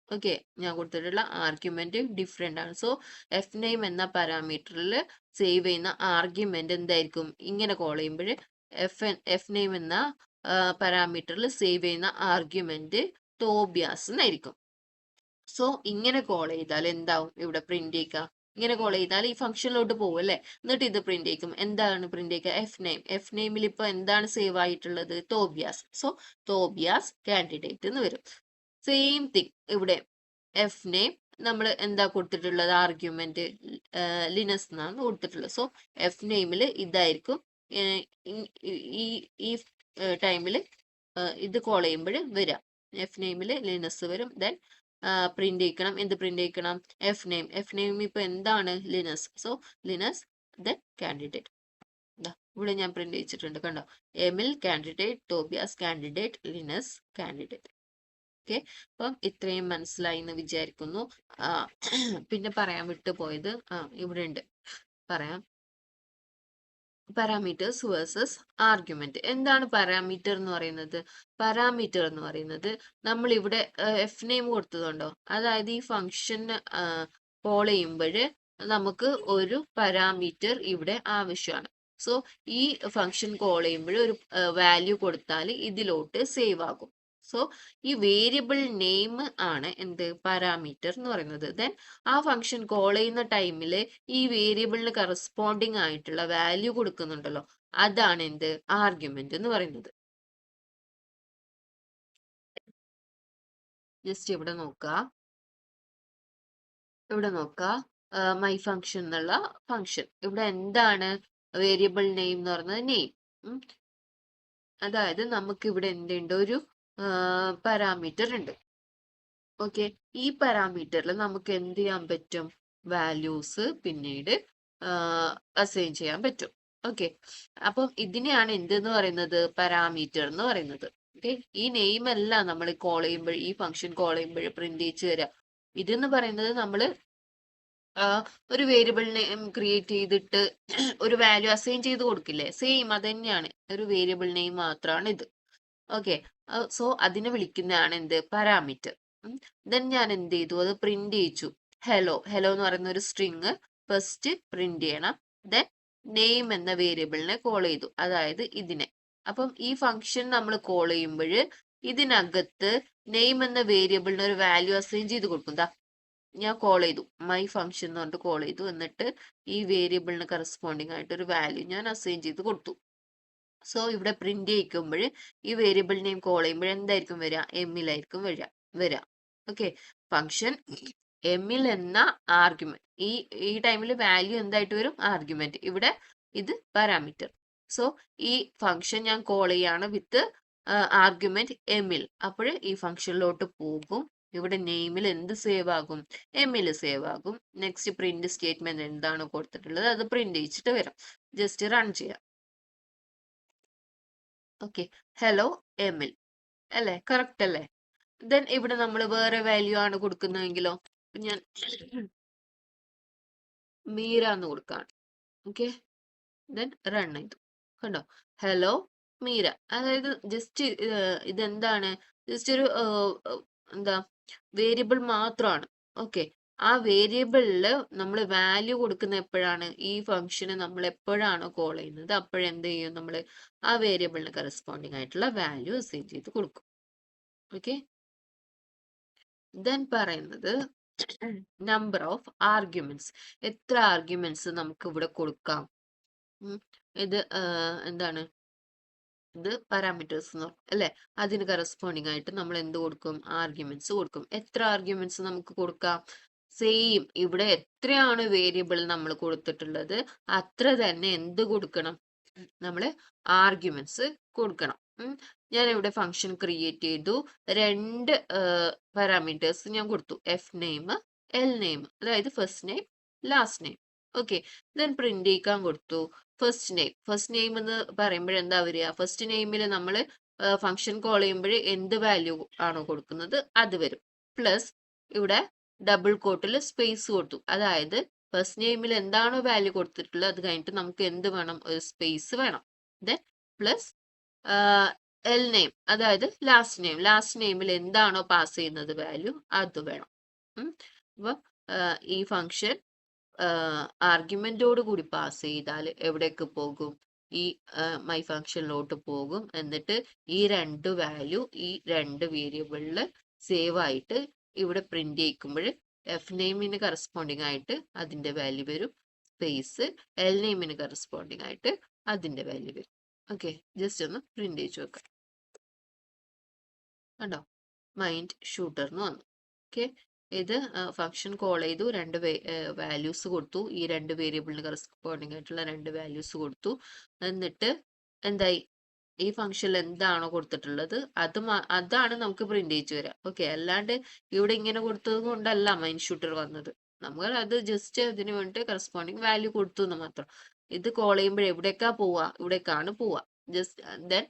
ഓക്കെ, ഞാൻ കൊടുത്തിട്ടുള്ള ആർഗ്യുമെന്റ് ഡിഫറെന്റ് ആണ്. സോ എഫ് നെയിം എന്ന പാരാമീറ്ററിൽ സേവ് ചെയ്യുന്ന ആർഗ്യുമെന്റ് എന്തായിരിക്കും? ഇങ്ങനെ കോൾ ചെയ്യുമ്പോൾ എഫ് നെയിം എന്ന പാരാമീറ്ററിൽ സേവ് ചെയ്യുന്ന ആർഗ്യുമെന്റ് തോബിയാസ് എന്നായിരിക്കും. സോ ഇങ്ങനെ കോൾ ചെയ്താൽ എന്താവും? ഇവിടെ പ്രിന്റ് ചെയ്യുക. ഇങ്ങനെ കോൾ ചെയ്താൽ ഈ ഫംഗ്ഷനിലോട്ട് പോകും അല്ലേ? എന്നിട്ട് ഇത് പ്രിന്റ് ചെയ്യും. എന്താണ് പ്രിന്റ് ചെയ്യുക? F name. എഫ് നെയിമിൽ ഇപ്പൊ എന്താണ് സേവ് ആയിട്ടുള്ളത്? തോബിയാസ്. സോ തോബിയാസ് കാൻഡിഡേറ്റ് എന്ന് വരും. സെയിം തിങ് ഇവിടെ എഫ് നെയിം നമ്മൾ എന്താ കൊടുത്തിട്ടുള്ളത്? ആർഗ്യുമെന്റ് ലിനസ് എന്നാണ് കൊടുത്തിട്ടുള്ളത്. സോ എഫ് നെയിമിൽ ഇതായിരിക്കും ഈ ടൈമിൽ ഇത് കോൾ ചെയ്യുമ്പോൾ വരിക. എഫ് നെയിമിൽ ലിനസ് വരും. ദെൻ പ്രിന്റ് ചെയ്യിക്കണം. എന്ത് പ്രിന്റ് ചെയ്യിക്കണം? F name. എഫ് നെയിം ഇപ്പൊ എന്താണ്? Linus. So Linus then candidate. ഇവിടെ ഞാൻ പ്രിന്റ് ചെയ്യിച്ചിട്ടുണ്ട്, കണ്ടോ? Emil candidate, Tobias candidate, Linus candidate. Okay, അപ്പം ഇത്രയും മനസ്സിലായി എന്ന് വിചാരിക്കുന്നു. പിന്നെ പറയാൻ വിട്ടുപോയത് ഇവിടെ ഉണ്ട്, പറയാം. Parameters versus argument. എന്താണ് പാരാമീറ്റർ എന്ന് പറയുന്നത്? പാരാമീറ്റർ എന്ന് പറയുന്നത് നമ്മൾ ഇവിടെ എഫ് നെയിം കൊടുത്തതുണ്ടോ? അതായത് ഈ ഫംഗ്ഷൻ കോൾ ചെയ്യുമ്പോൾ നമുക്ക് ഒരു പാരാമീറ്റർ ഇവിടെ ആവശ്യമാണ്. സോ ഈ ഫംഗ്ഷൻ കോൾ ചെയ്യുമ്പോൾ ഒരു വാല്യൂ കൊടുത്താൽ ഇതിലോട്ട് സേവ് ആകും. സോ ഈ വേരിയബിൾ നെയിം ആണ് എന്ത് പാരാമീറ്റർ എന്ന് പറയുന്നത്. ദെൻ ആ ഫംഗ്ഷൻ കോൾ ചെയ്യുന്ന ടൈമിൽ ഈ വേരിയബിളിന് കറസ്പോണ്ടിങ് ആയിട്ടുള്ള വാല്യൂ കൊടുക്കുന്നുണ്ടല്ലോ, അതാണ് എന്ത് ആർഗ്യുമെന്റ് എന്ന് പറയുന്നത്. ജസ്റ്റ് ഇവിടെ നോക്കുക, മൈ ഫംഗ്ഷൻ എന്നുള്ള ഫംഗ്ഷൻ ഇവിടെ എന്താണ് വേരിയബിൾ നെയിം എന്ന് പറയുന്നത് നെയിം. അതായത് നമുക്ക് ഇവിടെ എന്തുണ്ട്, ഒരു പാരാമീറ്റർ ഉണ്ട്. ഓക്കെ, ഈ പാരാമീറ്ററിൽ നമുക്ക് എന്ത് ചെയ്യാൻ പറ്റും, വാല്യൂസ് പിന്നീട് അസൈൻ ചെയ്യാൻ പറ്റും. ഓക്കെ, അപ്പം ഇതിനെയാണ് എന്തെന്ന് പറയുന്നത്, പാരാമീറ്റർ എന്ന് പറയുന്നത്. ഓക്കെ, ഈ നെയിം അല്ല നമ്മൾ കോൾ ചെയ്യുമ്പോൾ, ഈ ഫംഗ്ഷൻ കോൾ ചെയ്യുമ്പോൾ പ്രിന്റ് ചെയ്ത് തരാം. ഇതെന്ന് പറയുന്നത് നമ്മൾ ഒരു വേരിയബിൾ നെയിം ക്രിയേറ്റ് ചെയ്തിട്ട് ഒരു വാല്യൂ അസൈൻ ചെയ്ത് കൊടുക്കില്ലേ, സെയിം അത് തന്നെയാണ്, ഒരു വേരിയബിൾ നെയിം മാത്രമാണ് ഇത്. ഓക്കെ, സോ അതിനെ വിളിക്കുന്നതാണ് എന്ത് പാരാമീറ്റർ. ദെൻ ഞാൻ എന്ത് ചെയ്തു, അത് പ്രിന്റ് ചെയ്യിച്ചു. ഹലോ എന്ന് പറയുന്ന ഒരു സ്ട്രിങ് ഫസ്റ്റ് പ്രിന്റ് ചെയ്യണം. ദെൻ നെയിം എന്ന വേരിയബിളിനെ കോൾ ചെയ്തു, അതായത് ഇതിനെ. അപ്പം ഈ ഫംഗ്ഷൻ നമ്മൾ കോൾ ചെയ്യുമ്പോൾ ഇതിനകത്ത് നെയിം എന്ന വേരിയബിളിന് ഒരു വാല്യൂ അസൈൻ ചെയ്ത് കൊടുക്കും. ഞാൻ കോൾ ചെയ്തു, മൈ ഫംഗ്ഷൻ എന്ന് പറഞ്ഞിട്ട് കോൾ ചെയ്തു. എന്നിട്ട് ഈ വേരിയബിളിന് കറസ്പോണ്ടിങ് ആയിട്ട് ഒരു വാല്യൂ ഞാൻ അസൈൻ ചെയ്ത് കൊടുത്തു. സോ ഇവിടെ പ്രിന്റ് ചെയ്യിക്കുമ്പോൾ ഈ വേരിയബിൾ നെയിം കോൾ ചെയ്യുമ്പോൾ എന്തായിരിക്കും വരിക, എമ്മിലായിരിക്കും വരിക. ഓക്കെ, ഫംഗ്ഷൻ എമ്മിൽ എന്ന ആർഗ്യുമെന്റ്, ഈ ടൈമിൽ വാല്യൂ എന്തായിട്ട് വരും, ആർഗ്യുമെന്റ്. ഇവിടെ ഇത് പാരാമീറ്റർ. സോ ഈ ഫംഗ്ഷൻ ഞാൻ കോൾ ചെയ്യാണ് വിത്ത് ആർഗ്യുമെന്റ് എമ്മിൽ. അപ്പോൾ ഈ ഫംഗ്ഷനിലോട്ട് പോകും. ഇവിടെ നെയിമിൽ എന്ത് സേവ് ആകും, എമ്മിൽ സേവ് ആകും. നെക്സ്റ്റ് പ്രിന്റ് സ്റ്റേറ്റ്മെന്റ് എന്താണ് കൊടുത്തിട്ടുള്ളത് അത് പ്രിന്റ് ചെയ്യിച്ചിട്ട് വരാം. ജസ്റ്റ് റൺ ചെയ്യാം. ഓക്കെ, ഹലോ എമ്മിൽ അല്ലേ, കറക്റ്റ് അല്ലേ? ദെൻ ഇവിടെ നമ്മൾ വേറെ വാല്യൂ ആണ് കൊടുക്കുന്നതെങ്കിലോ, ഞാൻ മീര എന്ന് കൊടുക്കാണ്. ഓക്കെ, ദെൻ റൺ ചെയ്തു. കണ്ടോ, ഹലോ മീര. അതായത് ജസ്റ്റ് ഇതെന്താണ്, ജസ്റ്റ് ഒരു എന്താ വേരിയബിൾ മാത്രമാണ്. ഓക്കെ, ആ വേരിയബിളിൽ നമ്മൾ വാല്യൂ കൊടുക്കുന്ന എപ്പോഴാണ്, ഈ ഫംഗ്ഷന് നമ്മൾ എപ്പോഴാണോ കോൾ ചെയ്യുന്നത് അപ്പോഴെന്ത് ചെയ്യും, നമ്മൾ ആ വേരിയബിളിന് കറസ്പോണ്ടിങ് ആയിട്ടുള്ള വാല്യൂ അസൈൻ ചെയ്ത് കൊടുക്കും. ഓക്കെ, ദെൻ പറയുന്നത് നമ്പർ ഓഫ് ആർഗ്യുമെന്റ്സ്, എത്ര ആർഗ്യുമെന്റ്സ് നമുക്ക് ഇവിടെ കൊടുക്കാം. ഇത് എന്താണ്, ഇത് പാരാമീറ്റേഴ്സ് എന്ന് പറയും അല്ലെ. അതിന് കറസ്പോണ്ടിങ് ആയിട്ട് നമ്മൾ എന്ത് കൊടുക്കും, ആർഗ്യുമെന്റ്സ് കൊടുക്കും. എത്ര ആർഗ്യുമെന്റ്സ് നമുക്ക് കൊടുക്കാം, സെയിം ഇവിടെ എത്രയാണ് വേരിയബിൾ നമ്മൾ കൊടുത്തിട്ടുള്ളത് അത്ര തന്നെ എന്ത് കൊടുക്കണം, നമ്മൾ ആർഗ്യുമെന്റ്സ് കൊടുക്കണം. ഞാൻ ഇവിടെ ഫംഗ്ഷൻ ക്രിയേറ്റ് ചെയ്തു, രണ്ട് പാരാമീറ്റേഴ്സ് ഞാൻ കൊടുത്തു, എഫ് നെയിം എൽ നെയിം, അതായത് first name last name. Okay, then print ചെയ്യിക്കാൻ കൊടുത്തു ഫസ്റ്റ് നെയിം എന്ന് പറയുമ്പോൾ എന്താ വരിക, ഫസ്റ്റ് നെയിമിൽ നമ്മൾ ഫംഗ്ഷൻ കോൾ ചെയ്യുമ്പോൾ എന്ത് വാല്യൂ ആണോ കൊടുക്കുന്നത് അത് വരും. പ്ലസ് ഇവിടെ ഡബിൾ കോട്ടിൽ സ്പേസ് കൊടുത്തു, അതായത് ഫസ്റ്റ് നെയിമിൽ എന്താണോ വാല്യൂ കൊടുത്തിട്ടുള്ളത് അത് കഴിഞ്ഞിട്ട് നമുക്ക് എന്ത് വേണം, ഒരു സ്പേസ് വേണം. ദെൻ പ്ലസ് എൽ നെയിം, അതായത് ലാസ്റ്റ് നെയിമിൽ എന്താണോ പാസ് ചെയ്യുന്നത് വാല്യൂ അത് വേണം. അപ്പൊ ഈ ഫംഗ്ഷൻ ആർഗ്യുമെന്റോട് കൂടി പാസ് ചെയ്താൽ എവിടേക്ക് പോകും, ഈ മൈ ഫംഗ്ഷനിലോട്ട് പോകും. എന്നിട്ട് ഈ രണ്ട് വാല്യൂ ഈ രണ്ട് വേരിയബിളിൽ സേവ് ആയിട്ട് ഇവിടെ പ്രിന്റ് ചെയ്യിക്കുമ്പോൾ എഫ് നെയിമിന് കറസ്പോണ്ടിങ് ആയിട്ട് അതിന്റെ വാല്യൂ വരും, സ്പേസ് എൽ നെയിമിന് കറസ്പോണ്ടിങ് ആയിട്ട് അതിന്റെ വാല്യൂ വരും. ഓക്കെ, ജസ്റ്റ് ഒന്ന് പ്രിന്റ് ചെയ്യിച്ചു വെക്കാം. കണ്ടോ, മൈൻഡ് ഷൂട്ടർ എന്ന് വന്നു. ഓക്കെ, ഇത് ഫംഗ്ഷൻ കോൾ ചെയ്തു, രണ്ട് വാല്യൂസ് കൊടുത്തു, ഈ രണ്ട് വേരിയബിളിന് കറസ്പോണ്ടിങ് ആയിട്ടുള്ള രണ്ട് വാല്യൂസ് കൊടുത്തു. എന്നിട്ട് എന്തായി, ഈ ഫംഗ്ഷനിൽ എന്താണോ കൊടുത്തിട്ടുള്ളത് അതാണ് നമുക്ക് പ്രിന്റ് ചെയ്യിച്ചു വരാം. ഓക്കെ, അല്ലാണ്ട് ഇവിടെ ഇങ്ങനെ കൊടുത്തത് കൊണ്ടല്ല മൈൻഡ് ഷൂട്ടർ വന്നത്, നമ്മൾ അത് ജസ്റ്റ് ഇതിന് വേണ്ടിട്ട് കറസ്പോണ്ടിങ് വാല്യൂ കൊടുത്തു എന്ന് മാത്രം. ഇത് കോൾ ചെയ്യുമ്പോൾ എവിടേക്കാ പോവാ, ഇവിടേക്കാണ് പോവാ. ജസ്റ്റ് ദെൻ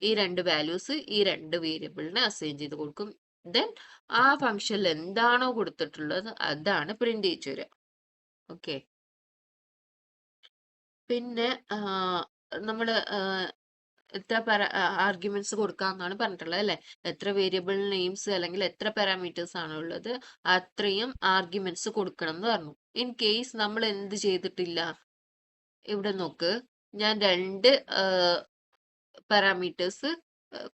ഈ രണ്ട് വാല്യൂസ് ഈ രണ്ട് വേരിയബിളിന് അസൈൻ ചെയ്ത് കൊടുക്കും. ദെൻ ആ ഫംഗ്ഷനിൽ എന്താണോ കൊടുത്തിട്ടുള്ളത് അതാണ് പ്രിന്റ് ചെയ്യിച്ചു വരിക. ഓക്കെ, പിന്നെ നമ്മൾ എത്ര ആർഗ്യുമെന്റ്സ് കൊടുക്കാമെന്നാണ് പറഞ്ഞിട്ടുള്ളത് അല്ലെ. എത്ര വേരിയബിൾ നെയിംസ് അല്ലെങ്കിൽ എത്ര പാരാമീറ്റേഴ്സ് ആണ് ഉള്ളത് അത്രയും ആർഗ്യുമെന്റ്സ് കൊടുക്കണം എന്ന് പറഞ്ഞു. ഇൻ കേസ് നമ്മൾ എന്ത് ചെയ്തിട്ടില്ല, ഇവിടെ നോക്ക്, ഞാൻ രണ്ട് പാരാമീറ്റേഴ്സ്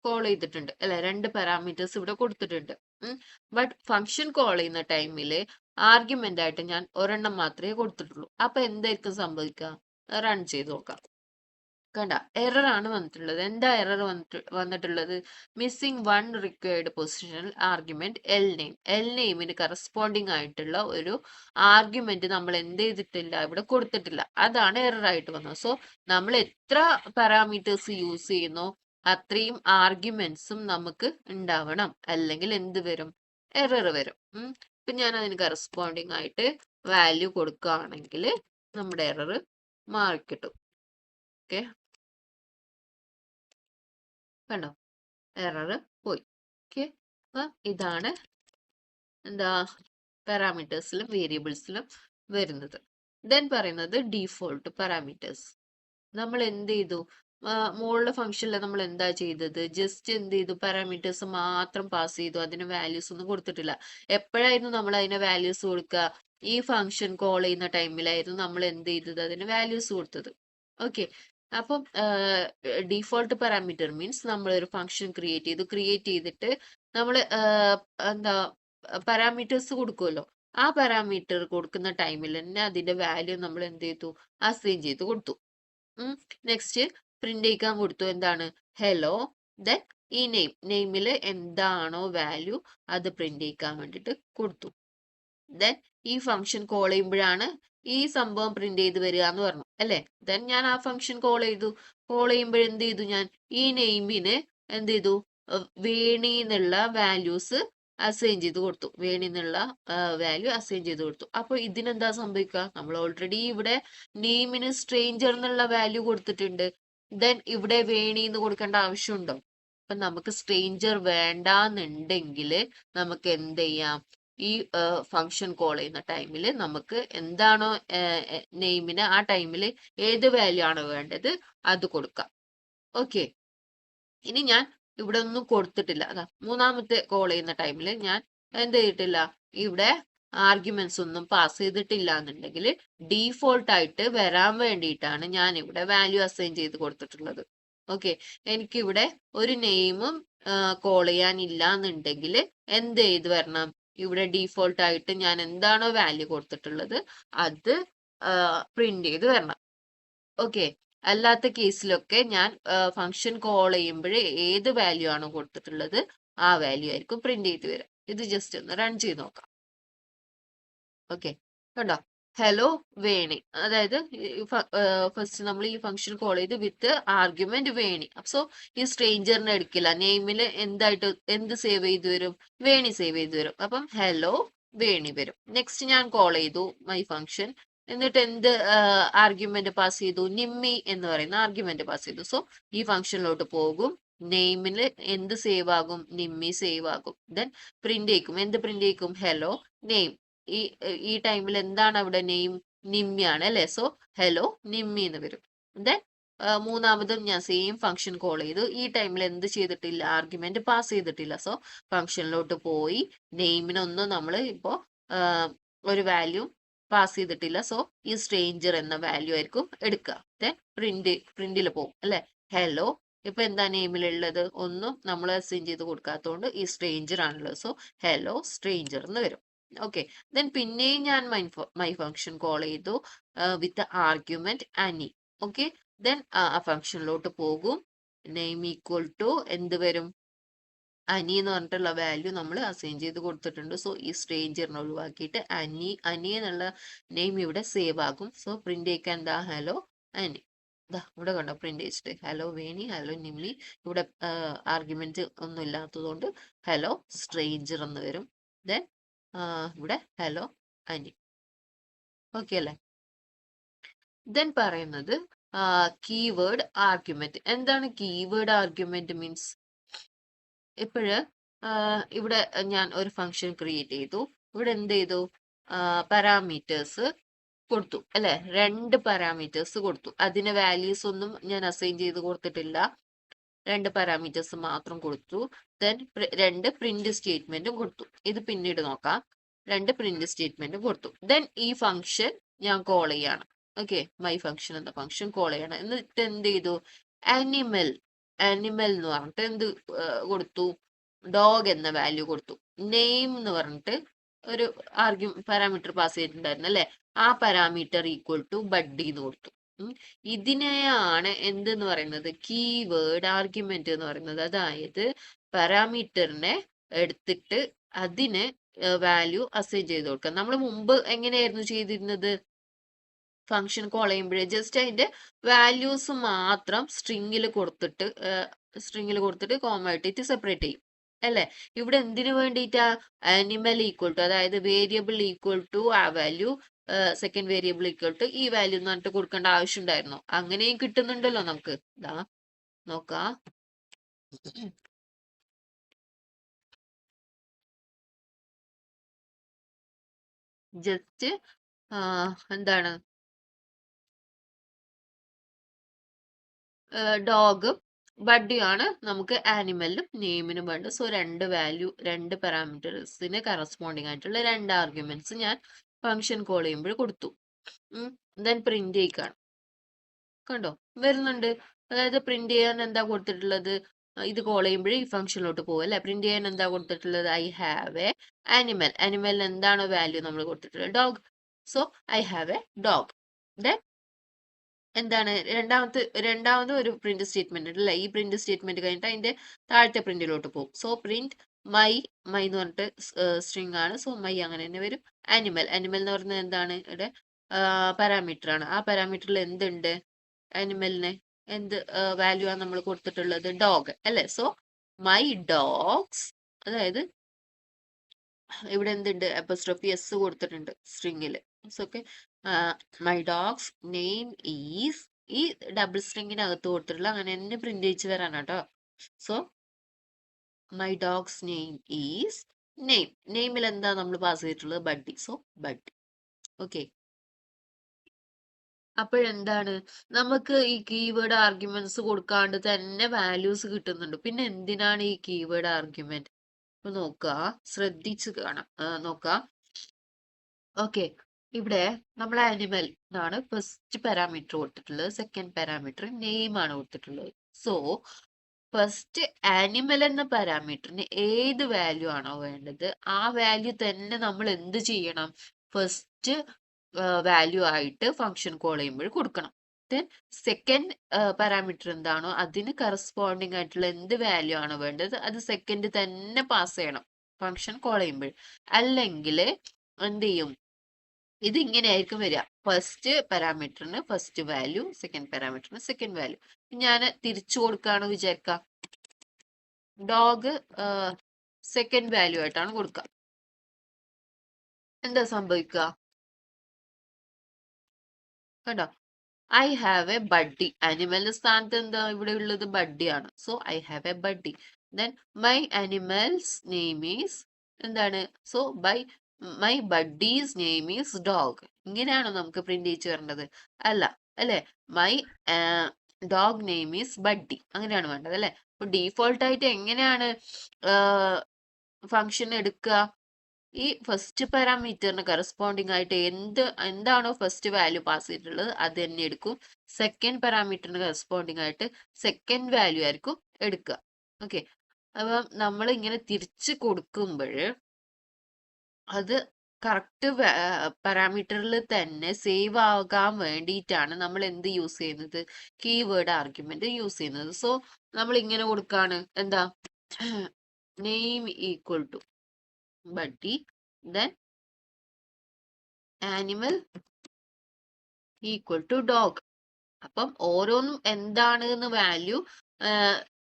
കോൾ ചെയ്തിട്ടുണ്ട് അല്ലെ, 2 പാരാമീറ്റേഴ്സ് ഇവിടെ കൊടുത്തിട്ടുണ്ട്. ബട്ട് ഫംഗ്ഷൻ കോൾ ചെയ്യുന്ന ടൈമിൽ ആർഗ്യുമെന്റ് ആയിട്ട് ഞാൻ ഒരെണ്ണം മാത്രമേ കൊടുത്തിട്ടുള്ളൂ. അപ്പൊ എന്തായിരിക്കും സംഭവിക്കുക? റൺ ചെയ്ത് നോക്കാം. കണ്ട, എറർ ആണ് വന്നിട്ടുള്ളത്. എന്താ എറർ വന്നിട്ടുള്ളത്? Missing one required positional argument L നെയിമിന് കറസ്പോണ്ടിങ് ആയിട്ടുള്ള ഒരു ആർഗ്യുമെന്റ് നമ്മൾ എന്ത് ചെയ്തിട്ടില്ല, ഇവിടെ കൊടുത്തിട്ടില്ല. അതാണ് എറർ ആയിട്ട് വന്നത്. സോ നമ്മൾ എത്ര പാരാമീറ്റേഴ്സ് യൂസ് ചെയ്യുന്നോ അത്രയും ആർഗ്യുമെന്റ്സും നമുക്ക് ഉണ്ടാവണം, അല്ലെങ്കിൽ എന്ത് വരും? എറർ വരും. ഇപ്പൊ ഞാൻ അതിന് കറസ്പോണ്ടിങ് ആയിട്ട് വാല്യൂ കൊടുക്കുകയാണെങ്കിൽ നമ്മുടെ എറർ മാറിക്കിട്ടും. ഓക്കെ, കണ്ടോ, എറർ പോയി. ഓക്കെ, അപ്പൊ ഇതാണ് എന്താ പാരാമീറ്റേഴ്സിലും വേരിയബിൾസിലും വരുന്നത്. ദെൻ പറയുന്നത് ഡീഫോൾട്ട് പാരാമീറ്റേഴ്സ്. നമ്മൾ എന്ത് ചെയ്തു? മുകളിലെ ഫംഗ്ഷനിൽ നമ്മൾ എന്താ ചെയ്തത്? ജസ്റ്റ് എന്ത് ചെയ്തു? പാരാമീറ്റേഴ്സ് മാത്രം പാസ് ചെയ്തു, അതിന് വാല്യൂസ് ഒന്നും കൊടുത്തിട്ടില്ല. എപ്പോഴായിരുന്നു നമ്മൾ അതിന് വാല്യൂസ് കൊടുക്കുക? ഈ ഫംഗ്ഷൻ കോൾ ചെയ്യുന്ന ടൈമിലായിരുന്നു നമ്മൾ എന്ത് ചെയ്തത്? അതിന് വാല്യൂസ് കൊടുത്തത്. ഓക്കെ, അപ്പം ഡീഫോൾട്ട് പാരാമീറ്റർ മീൻസ് നമ്മൾ ഒരു ഫംഗ്ഷൻ ക്രിയേറ്റ് ചെയ്തിട്ട് നമ്മൾ എന്താ പാരാമീറ്റേഴ്സ് കൊടുക്കുമല്ലോ, ആ പാരാമീറ്റർ കൊടുക്കുന്ന ടൈമിൽ തന്നെ അതിന്റെ വാല്യൂ നമ്മൾ എന്ത് ചെയ്തു? അസൈൻ ചെയ്ത് കൊടുത്തു. നെക്സ്റ്റ് പ്രിന്റ് ചെയ്യിക്കാൻ കൊടുത്തു, എന്താണ്? ഹലോ. ദെൻ ഈ നെയിമിൽ എന്താണോ വാല്യൂ അത് പ്രിന്റ് ചെയ്യിക്കാൻ വേണ്ടിയിട്ട് കൊടുത്തു. ദെൻ ഈ ഫംഗ്ഷൻ കോൾ ചെയ്യുമ്പോഴാണ് ഈ സംഭവം പ്രിന്റ് ചെയ്ത് വരിക എന്ന് പറഞ്ഞു അല്ലെ. ദെൻ ഞാൻ ആ ഫംഗ്ഷൻ കോൾ ചെയ്യുമ്പോൾ എന്ത് ചെയ്തു? ഞാൻ ഈ നെയിമിന് എന്ത് ചെയ്തു? വേണി എന്നുള്ള വാല്യൂസ് അസൈൻ ചെയ്ത് കൊടുത്തു. വേണി എന്നുള്ള വാല്യൂ അസൈൻ ചെയ്ത് കൊടുത്തു. അപ്പോൾ ഇതിനെന്താ സംഭവിക്കുക? നമ്മൾ ഓൾറെഡി ഇവിടെ നെയിമിന് സ്ട്രേഞ്ചർ എന്നുള്ള വാല്യൂ കൊടുത്തിട്ടുണ്ട്. ദെൻ ഇവിടെ വേണി എന്ന് കൊടുക്കേണ്ട ആവശ്യമുണ്ടോ? അപ്പൊ നമുക്ക് സ്ട്രേഞ്ചർ വേണ്ടാന്നുണ്ടെങ്കിൽ നമുക്ക് എന്ത് ചെയ്യാം? ഈ ഫംഗ്ഷൻ കോൾ ചെയ്യുന്ന ടൈമിൽ നമുക്ക് എന്താണോ നെയിമിന് ആ ടൈമിൽ ഏത് വാല്യൂ ആണോ വേണ്ടത് അത് കൊടുക്കാം. ഓക്കെ, ഇനി ഞാൻ ഇവിടെ ഒന്നും കൊടുത്തിട്ടില്ല. അതാ മൂന്നാമത്തെ കോൾ ചെയ്യുന്ന ടൈമിൽ ഞാൻ എന്ത് ചെയ്തിട്ടില്ല? ഇവിടെ ആർഗ്യുമെന്റ്സ് ഒന്നും പാസ് ചെയ്തിട്ടില്ല എന്നുണ്ടെങ്കിൽ ഡീഫോൾട്ട് ആയിട്ട് വരാൻ വേണ്ടിയിട്ടാണ് ഞാൻ ഇവിടെ വാല്യൂ അസൈൻ ചെയ്ത് കൊടുത്തിട്ടുള്ളത്. ഓക്കെ, എനിക്കിവിടെ ഒരു നെയിമും കോൾ ചെയ്യാനില്ല എന്നുണ്ടെങ്കിൽ എന്ത് ചെയ്ത് വരണം? ഇവിടെ ഡീഫോൾട്ട് ആയിട്ട് ഞാൻ എന്താണോ വാല്യൂ കൊടുത്തിട്ടുള്ളത് അത് പ്രിന്റ് ചെയ്ത് വരണം. ഓക്കെ, അല്ലാത്ത കേസിലൊക്കെ ഞാൻ ഫംഗ്ഷൻ കോൾ ചെയ്യുമ്പോൾ ഏത് വാല്യൂ ആണോ കൊടുത്തിട്ടുള്ളത് ആ വാല്യൂ ആയിരിക്കും പ്രിന്റ് ചെയ്ത് വരിക. ഇത് ജസ്റ്റ് ഒന്ന് റൺ ചെയ്ത് നോക്കാം. ഓക്കെ, കണ്ടോ? ഹലോ വേണി, അതായത് ഫസ്റ്റ് നമ്മൾ ഈ ഫംഗ്ഷൻ കോൾ ചെയ്ത് വിത്ത് ആർഗ്യുമെന്റ് വേണി. സോ ഈ സ്ട്രേഞ്ചറിനെ എടുക്കില്ല. നെയിമിൽ എന്ത് സേവ് ചെയ്ത് വരും? വേണി സേവ് ചെയ്ത് വരും. അപ്പം ഹലോ വേണി വരും. നെക്സ്റ്റ് ഞാൻ കോൾ ചെയ്തു മൈ ഫംഗ്ഷൻ, എന്നിട്ട് എന്ത് ആർഗ്യുമെന്റ് പാസ് ചെയ്തു? നിമ്മി എന്ന് പറയുന്ന ആർഗ്യുമെന്റ് പാസ് ചെയ്തു. സോ ഈ ഫംഗ്ഷനിലോട്ട് പോകും, നെയിമിൽ എന്ത് സേവ് ആകും? നിമ്മി സേവ് ആകും. ദെൻ പ്രിന്റ് ചെയ്യും. എന്ത് പ്രിന്റ് ചെയ്യും? Hello name. ഈ ടൈമിൽ എന്താണ് അവിടെ? നെയിം നിമ്മിയാണ് അല്ലെ. സോ ഹലോ നിമ്മി എന്ന് വരും. ദെൻ മൂന്നാമതും ഞാൻ സെയിം ഫംഗ്ഷൻ കോൾ ചെയ്തു. ഈ ടൈമിൽ എന്ത് ചെയ്തിട്ടില്ല? ആർഗ്യുമെന്റ് പാസ് ചെയ്തിട്ടില്ല. സോ ഫംഗ്ഷനിലോട്ട് പോയി നെയിമിനൊന്നും നമ്മൾ ഇപ്പോൾ ഒരു വാല്യൂ പാസ് ചെയ്തിട്ടില്ല. സോ ഈ സ്ട്രേഞ്ചർ എന്ന വാല്യൂ ആയിരിക്കും എടുക്കുക. ദെൻ പ്രിന്റിൽ പോകും അല്ലെ. ഹലോ, ഇപ്പൊ എന്താ നെയിമിലുള്ളത്? ഒന്നും നമ്മൾ അസൈൻ ചെയ്ത് കൊടുക്കാത്തതുകൊണ്ട് ഈ സ്ട്രേഞ്ചർ ആണുള്ളത്. സോ ഹലോ സ്ട്രേഞ്ചർ എന്ന് വരും. ഓക്കെ, ദെൻ പിന്നെയും ഞാൻ മൈ ഫംഗ്ഷൻ കോൾ ചെയ്തു വിത്ത് ആർഗ്യുമെന്റ് അനി. ഓക്കെ, ദെൻ ആ ഫംഗ്ഷനിലോട്ട് പോകും. നെയിം ഈക്വൽ ടു എന്ത് വരും? അനി എന്ന് പറഞ്ഞിട്ടുള്ള വാല്യൂ നമ്മൾ അസൈൻ ചെയ്ത് കൊടുത്തിട്ടുണ്ട്. സോ ഈ സ്ട്രേഞ്ചറിനെ ഒഴിവാക്കിയിട്ട് അനി എന്നുള്ള നെയിം ഇവിടെ സേവ് ആകും. സോ പ്രിന്റ് ചെയ്യിക്കാൻ എന്താ? ഹലോ അനി. ഇവിടെ കണ്ടോ പ്രിന്റ് ചെയ്തിട്ട് ഹലോ വേണി, ഹലോ നിമ്മി. ഇവിടെ ആർഗ്യുമെന്റ് ഒന്നും ഇല്ലാത്തതുകൊണ്ട് ഹലോ സ്ട്രേഞ്ചർ എന്ന് വരും. ദെൻ ഇവിടെ ഹലോ അനി. ഓക്കെ അല്ലേ? ദെൻ പറയുന്നത് കീവേഡ് ആർഗ്യുമെന്റ്. എന്താണ് കീവേഡ് ആർഗ്യുമെന്റ് മീൻസ്? ഇപ്പോഴ് ഇവിടെ ഞാൻ ഒരു ഫംഗ്ഷൻ ക്രിയേറ്റ് ചെയ്തു. ഇവിടെ എന്ത് ചെയ്തു? പാരാമീറ്റേഴ്സ് കൊടുത്തു അല്ലെ. 2 പാരാമീറ്റേഴ്സ് കൊടുത്തു. അതിന് വാല്യൂസ് ഒന്നും ഞാൻ അസൈൻ ചെയ്ത് കൊടുത്തിട്ടില്ല. 2 പാരാമീറ്റേഴ്സ് മാത്രം കൊടുത്തു. ദെൻ 2 പ്രിന്റ് സ്റ്റേറ്റ്മെന്റും കൊടുത്തു. ഇത് പിന്നീട് നോക്കാം. 2 പ്രിന്റ് സ്റ്റേറ്റ്മെന്റും കൊടുത്തു. ദെൻ ഈ ഫംഗ്ഷൻ ഞാൻ കോൾ ചെയ്യാണ്. ഓക്കെ, മൈ ഫംഗ്ഷൻ എന്ന ഫംഗ്ഷൻ കോൾ ചെയ്യണം. എന്നിട്ട് എന്ത് ചെയ്തു? അനിമൽ ആനിമൽ എന്ന് പറഞ്ഞിട്ട് എന്ത് കൊടുത്തു, ഡോഗ് എന്ന വാല്യൂ കൊടുത്തു. നെയിം എന്ന് പറഞ്ഞിട്ട് ഒരു പാരാമീറ്റർ പാസ് ചെയ്തിട്ടുണ്ടായിരുന്നു അല്ലെ, ആ പാരാമീറ്റർ ഈക്വൽ ടു ബഡ്ഡി എന്ന് കൊടുത്തു. ഇതിനെയാണ് എന്തെന്ന് പറയുന്നത്, കീവേഡ് ആർഗ്യുമെന്റ് എന്ന് പറയുന്നത്. അതായത് പാരാമീറ്ററിനെ എടുത്തിട്ട് അതിന് വാല്യൂ അസൈൻ ചെയ്ത് കൊടുക്കുക. നമ്മൾ മുമ്പ് എങ്ങനെയായിരുന്നു ചെയ്തിരുന്നത്, ഫംഗ്ഷൻ കോൾ ചെയ്യുമ്പോഴേ ജസ്റ്റ് അതിന്റെ വാല്യൂസ് മാത്രം സ്ട്രിങ്ങിൽ കൊടുത്തിട്ട് കോമ ഇട്ടിട്ട് സെപ്പറേറ്റ് ചെയ്യും അല്ലെ. ഇവിടെ എന്തിനു വേണ്ടിയിട്ടാ, ആനിമൽ ഈക്വൽ ടു, അതായത് വേരിയബിൾ ഈക്വൽ ടു ആ value, second variable equal to ഈ വാല്യൂ എന്ന് പറഞ്ഞിട്ട് കൊടുക്കേണ്ട ആവശ്യം ഉണ്ടായിരുന്നോ? അങ്ങനെയും കിട്ടുന്നുണ്ടല്ലോ നമുക്ക്. ഇതാ നോക്കാം, ജസ്റ്റ് എന്താണ്, ഡോഗും ബഡ്ഡിയാണ് നമുക്ക് ആനിമലിനും നെയിമിനും വേണ്ടത്. സോ രണ്ട് പാരാമീറ്റേഴ്സിന് കറസ്പോണ്ടിങ് ആയിട്ടുള്ള രണ്ട് ആർഗ്യുമെന്റ്സ് ഞാൻ ഫംഗ്ഷൻ കോൾ ചെയ്യുമ്പോൾ കൊടുത്തു. ദെൻ പ്രിന്റ് ചെയ്യിക്കാണ്, കണ്ടോ വരുന്നുണ്ട്. അതായത് പ്രിന്റ് ചെയ്യാൻ എന്താ കൊടുത്തിട്ടുള്ളത്, ഇത് കോൾ ചെയ്യുമ്പോൾ ഈ ഫംഗ്ഷനിലോട്ട് പോകും അല്ലെ. പ്രിന്റ് ചെയ്യാൻ എന്താ കൊടുത്തിട്ടുള്ളത്, ഐ ഹാവ് എ ആനിമൽ. ആനിമലിന് എന്താണോ വാല്യൂ നമ്മൾ കൊടുത്തിട്ടുള്ളത്, dog. So I have A dog. Then എന്താണ് രണ്ടാമത് ഒരു പ്രിന്റ് സ്റ്റേറ്റ്മെന്റ് ഉണ്ട് അല്ലെ. ഈ പ്രിന്റ് സ്റ്റേറ്റ്മെന്റ് കഴിഞ്ഞിട്ട് അതിന്റെ താഴത്തെ പ്രിന്റിലോട്ട് പോകും. സോ പ്രിന്റ് മൈ എന്ന് പറഞ്ഞിട്ട് സ്ട്രിങ് ആണ്. സോ മൈ അങ്ങനെ തന്നെ വരും. ആനിമൽ എന്ന് പറയുന്നത് എന്താണ്, ഇവിടെ പാരാമീറ്റർ ആണ്. ആ പാരാമീറ്ററിൽ എന്തുണ്ട്, ആനിമലിന് എന്ത് വാല്യൂ ആണ് നമ്മൾ കൊടുത്തിട്ടുള്ളത്, ഡോഗ് അല്ലെ. സോ മൈ ഡോഗ്സ്, അതായത് ഇവിടെ എന്തുണ്ട്, അപ്പോസ്ട്രോഫി എസ് കൊടുത്തിട്ടുണ്ട് സ്ട്രിങ്ങിൽ. Okay, my dog's name is, ഈ ഡബിൾ സ്ട്രിങ്ങിനകത്ത് കൊടുത്തിട്ടുള്ള അങ്ങനെ തന്നെ പ്രിന്റ് ചെയ്ച്ച് വരാൻ കേട്ടോ. So my dog's name is name. നെയിമിൽ എന്താ നമ്മൾ പാസ് ചെയ്തിട്ടുള്ളത്, ബഡ്ഡി. So buddy. ഓക്കെ, അപ്പോഴെന്താണ്, നമുക്ക് ഈ കീവേഡ് ആർഗ്യുമെന്റ്സ് കൊടുക്കാണ്ട് തന്നെ വാല്യൂസ് കിട്ടുന്നുണ്ട്. പിന്നെ എന്തിനാണ് ഈ കീവേഡ് ആർഗ്യുമെന്റ്? അപ്പൊ നോക്കുക, ശ്രദ്ധിച്ച് കാണാം, നോക്കുക. ഓക്കെ, ഇവിടെ നമ്മൾ ആനിമൽ എന്നാണ് ഫസ്റ്റ് പാരാമീറ്റർ കൊടുത്തിട്ടുള്ളത്, സെക്കൻഡ് പാരാമീറ്റർ നെയിം ആണ് കൊടുത്തിട്ടുള്ളത്. സോ ഫസ്റ്റ് ആനിമൽ എന്ന പാരാമീറ്ററിന് ഏത് വാല്യൂ ആണോ വേണ്ടത്, ആ വാല്യൂ തന്നെ നമ്മൾ എന്ത് ചെയ്യണം, ഫസ്റ്റ് വാല്യൂ ആയിട്ട് ഫംഗ്ഷൻ കോൾ ചെയ്യുമ്പോൾ കൊടുക്കണം. ദെൻ സെക്കൻഡ് പാരാമീറ്റർ എന്താണോ അതിന് കറസ്പോണ്ടിങ് ആയിട്ടുള്ള എന്ത് വാല്യൂ ആണോ വേണ്ടത് അത് സെക്കൻഡ് തന്നെ പാസ് ചെയ്യണം ഫംഗ്ഷൻ കോൾ ചെയ്യുമ്പോൾ. അല്ലെങ്കിൽ എന്ത് ചെയ്യും, ഇത് ഇങ്ങനെ ആയിരിക്കും വരിക, ഫസ്റ്റ് പാരാമീറ്ററിന് ഫസ്റ്റ് വാല്യൂ, സെക്കൻഡ് പാരാമീറ്ററിന് സെക്കൻഡ് വാല്യൂ. ഞാൻ തിരിച്ചു കൊടുക്കുകയാണ് വിചാരിക്കുക, ഡോഗ് സെക്കൻഡ് വാല്യൂ ആയിട്ടാണ് കൊടുക്കുക. എന്താ സംഭവിക്കുക, കണ്ടോ, ഐ ഹാവ് എ ബഡ്ഡി. ആനിമലിന്റെ സ്ഥാനത്ത് എന്താ ഇവിടെ ഉള്ളത്, ബഡ്ഡിയാണ്. So I have a buddy. Then my animal's name is എന്താണ്, so my buddy's name is dog. ഇങ്ങനെയാണോ നമുക്ക് പ്രിന്റ് ചെയ്ത് വരേണ്ടത്, അല്ല അല്ലെ. My dog name is buddy, അങ്ങനെയാണ് വേണ്ടത് അല്ലെ. അപ്പൊ ഡീഫോൾട്ട് ആയിട്ട് എങ്ങനെയാണ് ഫംഗ്ഷൻ എടുക്കുക, ഈ ഫസ്റ്റ് പാരാമീറ്ററിന് കറസ്പോണ്ടിങ് ആയിട്ട് എന്താണോ ഫസ്റ്റ് വാല്യൂ പാസ് ചെയ്തിട്ടുള്ളത് അത് തന്നെ എടുക്കും. സെക്കൻഡ് പാരാമീറ്ററിന് കറസ്പോണ്ടിങ് ആയിട്ട് സെക്കൻഡ് വാല്യൂ ആയിരിക്കും എടുക്കുക. ഓക്കെ, അപ്പം നമ്മൾ ഇങ്ങനെ തിരിച്ച് കൊടുക്കുമ്പോൾ അത് കറക്റ്റ് പാരാമീറ്ററിൽ തന്നെ സേവ് ആകാൻ വേണ്ടിയിട്ടാണ് നമ്മൾ എന്ത് യൂസ് ചെയ്യുന്നത്, കീവേഡ് ആർഗ്യുമെന്റ് യൂസ് ചെയ്യുന്നത്. സോ നമ്മൾ ഇങ്ങനെ കൊടുക്കാണ്, എന്താ, name equal to buddy, then animal equal to dog. അപ്പം ഓരോന്നും എന്താണ് എന്ന് വാല്യൂ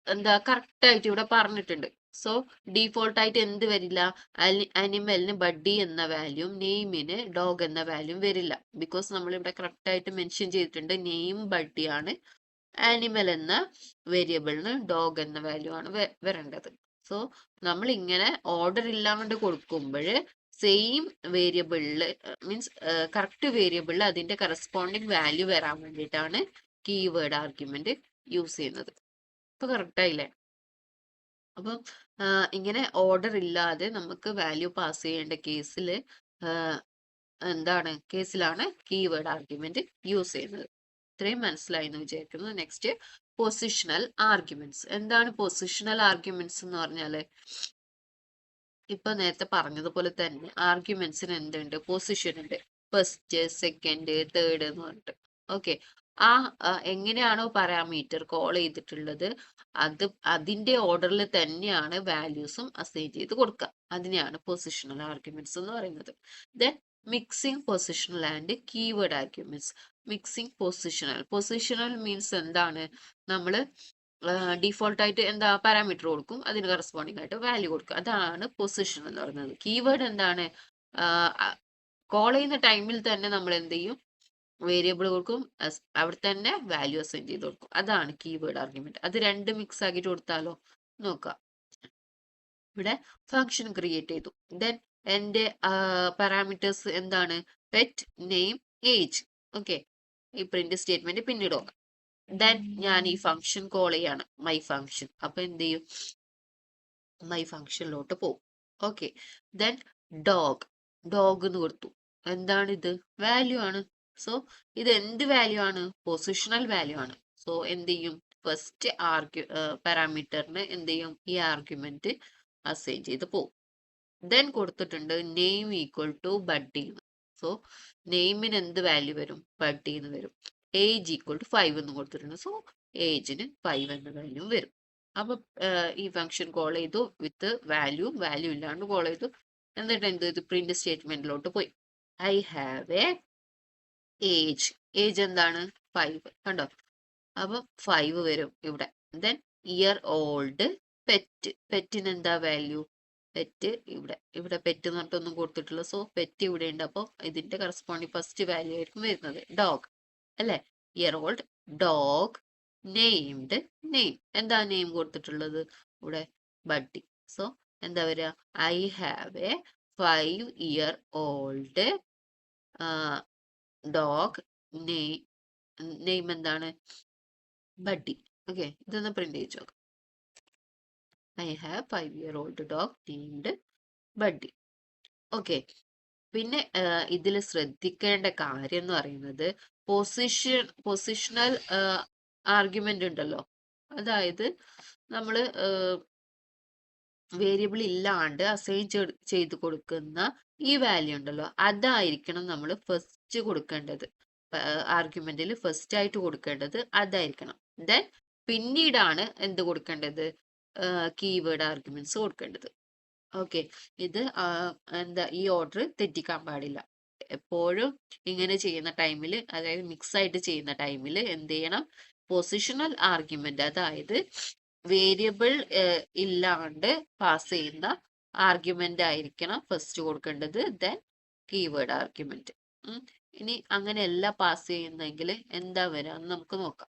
എന്താ കറക്റ്റ് ആയിട്ട് ഇവിടെ പറഞ്ഞിട്ടുണ്ട്. സോ ഡീഫോൾട്ട് ആയിട്ട് എന്ത് വരില്ല, അനിമലിന് ബഡ്ഡി എന്ന വാല്യൂം നെയിമിന് ഡോഗ് എന്ന വാല്യൂം വരില്ല. ബിക്കോസ് നമ്മൾ ഇവിടെ കറക്റ്റ് ആയിട്ട് മെൻഷൻ ചെയ്തിട്ടുണ്ട്, നെയിം ബഡ്ഡിയാണ്, ആനിമൽ എന്ന വേരിയബിളിന് ഡോഗ് എന്ന വാല്യൂ ആണ് വരേണ്ടത്. സോ നമ്മൾ ഇങ്ങനെ ഓർഡർ ഇല്ലാണ്ട് കൊടുക്കുമ്പോൾ സെയിം വേരിയബിളിൽ മീൻസ് കറക്റ്റ് വേരിയബിളിൽ അതിന്റെ കറസ്പോണ്ടിങ് വാല്യൂ വരാൻ വേണ്ടിയിട്ടാണ് കീവേഡ് ആർഗ്യുമെന്റ് യൂസ് ചെയ്യുന്നത്. ഇപ്പൊ കറക്റ്റ് ആയില്ലേ. അപ്പം ഇങ്ങനെ ഓർഡർ ഇല്ലാതെ നമുക്ക് വാല്യൂ പാസ് ചെയ്യേണ്ട കേസിൽ കേസിലാണ് കീവേഡ് ആർഗ്യുമെന്റ് യൂസ് ചെയ്യുന്നത്. ഇത്രയും മനസ്സിലായി എന്ന് വിചാരിക്കുന്നു. Next positional arguments. എന്താണ് പൊസിഷണൽ ആർഗ്യുമെന്റ്സ് എന്ന് പറഞ്ഞാല്, ഇപ്പൊ നേരത്തെ പറഞ്ഞതുപോലെ തന്നെ ആർഗ്യുമെന്റ്സിന് എന്തുണ്ട്, പൊസിഷൻ ഉണ്ട്. ഫസ്റ്റ്, സെക്കൻഡ്, തേർഡ് എന്ന് പറഞ്ഞിട്ട്. ഓക്കെ, എങ്ങനെയാണോ പാരാമീറ്റർ കോൾ ചെയ്തിട്ടുള്ളത് അതിന്റെ ഓർഡറിൽ തന്നെയാണ് വാല്യൂസും അസൈൻ ചെയ്ത് കൊടുക്കുക. അതിനെയാണ് പൊസിഷണൽ ആർഗ്യുമെന്റ്സ് എന്ന് പറയുന്നത്. Then mixing positional and keyword arguments. Mixing positional means എന്താണ്, നമ്മള് ഡിഫോൾട്ട് ആയിട്ട് എന്താ പാരാമീറ്റർ കൊടുക്കും, അതിന് കറസ്പോണ്ടിങ് ആയിട്ട് വാല്യൂ കൊടുക്കും. അതാണ് പൊസിഷൻ എന്ന് പറയുന്നത്. കീവേഡ് എന്താണ്, കോൾ ചെയ്യുന്ന ടൈമിൽ തന്നെ നമ്മൾ എന്ത് ചെയ്യും, വേരിയബിൾ കൊടുക്കും, അവിടെ തന്നെ വാല്യൂ അസൈൻ ചെയ്ത് കൊടുക്കും. അതാണ് കീവേഡ് ആർഗ്യുമെന്റ്. അത് രണ്ട് മിക്സ് ആക്കിയിട്ട് കൊടുത്താലോ, നോക്കാം. ഇവിടെ ഫംഗ്ഷൻ ക്രിയേറ്റ് ചെയ്തു. ദെൻ എന്റെ പാരാമീറ്റേഴ്സ് എന്താണ്, പെറ്റ്, നെയിം, ഏജ്. ഓക്കെ, ഈ പ്രിന്റ് സ്റ്റേറ്റ്മെന്റ് പിന്നീട് നോക്കാം. ദെൻ ഞാൻ ഈ ഫംഗ്ഷൻ കോൾ ചെയ്യാണ്, മൈ ഫംഗ്ഷൻ. അപ്പൊ എന്ത് ചെയ്യും, മൈ ഫംഗ്ഷനിലോട്ട് പോകും. ഓക്കെ, ദെൻ ഡോഗ് എന്ന് കൊടുത്തു. എന്താണ് ഇത്, വാല്യൂ ആണ്. സോ ഇത് എന്ത് വാല്യൂ ആണ്, പൊസിഷണൽ വാല്യൂ ആണ്. സോ എന്ത് ചെയ്യും, ഫസ്റ്റ് പാരാമീറ്ററിന് എന്ത് ചെയ്യും, ഈ ആർഗ്യുമെന്റ് അസൈൻ ചെയ്ത് പോകും. ദെൻ കൊടുത്തിട്ടുണ്ട് name equal to buddy. So നെയിമിന് എന്ത് വാല്യൂ വരും, ബഡ്ഡി എന്ന് വരും. ഏജ് ഈക്വൽ ടു 5 എന്ന് കൊടുത്തിട്ടുണ്ട്. സോ ഏജിന് 5 എന്ന വാല്യൂ വരും. അപ്പൊ ഈ ഫംഗ്ഷൻ കോൾ ചെയ്തു വിത്ത് വാല്യൂ ഇല്ലാണ്ട് കോൾ ചെയ്തു. എന്നിട്ട് എന്ത് ചെയ്തു, പ്രിന്റ് സ്റ്റേറ്റ്മെന്റിലോട്ട് പോയി. ഐ ഹാവ് എ ഏജ് എന്താണ്, 5. കണ്ടോ, അപ്പൊ 5 വരും ഇവിടെ. ദെൻ ഇയർ ഓൾഡ്, പെറ്റിന് എന്താ വാല്യൂ, പെറ്റ് ഇവിടെ പെറ്റ് എന്ന് പറഞ്ഞിട്ടൊന്നും കൊടുത്തിട്ടില്ല. സോ പെറ്റ് ഇവിടെ ഉണ്ട്. അപ്പോൾ ഇതിന്റെ കറസ്പോണ്ടിങ് ഫസ്റ്റ് വാല്യൂ ആയിരിക്കും വരുന്നത് ഡോഗ് അല്ലെ. ഇയർ ഓൾഡ് ഡോഗ്, നെയിംഡ്, എന്താ നെയിം കൊടുത്തിട്ടുള്ളത് ഇവിടെ, ബഡ്ഡി. സോ എന്താ വരിക, I have A 5 year old dog, name എന്താണ്, ബഡ്ഡി. ഓക്കെ, ഇതൊന്ന് പ്രിന്റ് ചെയ്ത് നോക്കാം. I have 5 year old dog named buddy. Okay, പിന്നെ ഇതിൽ ശ്രദ്ധിക്കേണ്ട കാര്യം എന്ന് പറയുന്നത് പൊസിഷണൽ ആർഗ്യുമെന്റ് ഉണ്ടല്ലോ. അതായത് നമ്മള് വേരിയബിൾ ഇല്ലാണ്ട് അസൈൻ ചെയ്ത് കൊടുക്കുന്ന ഈ വാല്യൂ ഉണ്ടല്ലോ, അതായിരിക്കണം നമ്മൾ ഫസ്റ്റ് കൊടുക്കേണ്ടത്. ആർഗ്യുമെന്റിൽ ഫസ്റ്റ് ആയിട്ട് കൊടുക്കേണ്ടത് അതായിരിക്കണം. ദെൻ പിന്നീടാണ് എന്ത് കൊടുക്കേണ്ടത്, കീവേഡ് ആർഗ്യുമെന്റ്സ് കൊടുക്കേണ്ടത്. ഓക്കെ, ഇത് എന്താ, ഈ ഓർഡർ തെറ്റിക്കാൻ പാടില്ല. എപ്പോഴും ഇങ്ങനെ ചെയ്യുന്ന ടൈമിൽ, അതായത് മിക്സ് ആയിട്ട് ചെയ്യുന്ന ടൈമിൽ എന്ത് ചെയ്യണം, പൊസിഷണൽ ആർഗ്യുമെന്റ്, അതായത് വേരിയബിൾ ഇല്ലാണ്ട് പാസ് ചെയ്യുന്ന ആർഗ്യുമെന്റ് ആയിരിക്കണം ഫസ്റ്റ് കൊടുക്കേണ്ടത്. Then keyword argument. ഇനി അങ്ങനെയല്ല പാസ് ചെയ്യുന്നെങ്കിൽ എന്താ വരിക നമുക്ക് നോക്കാം.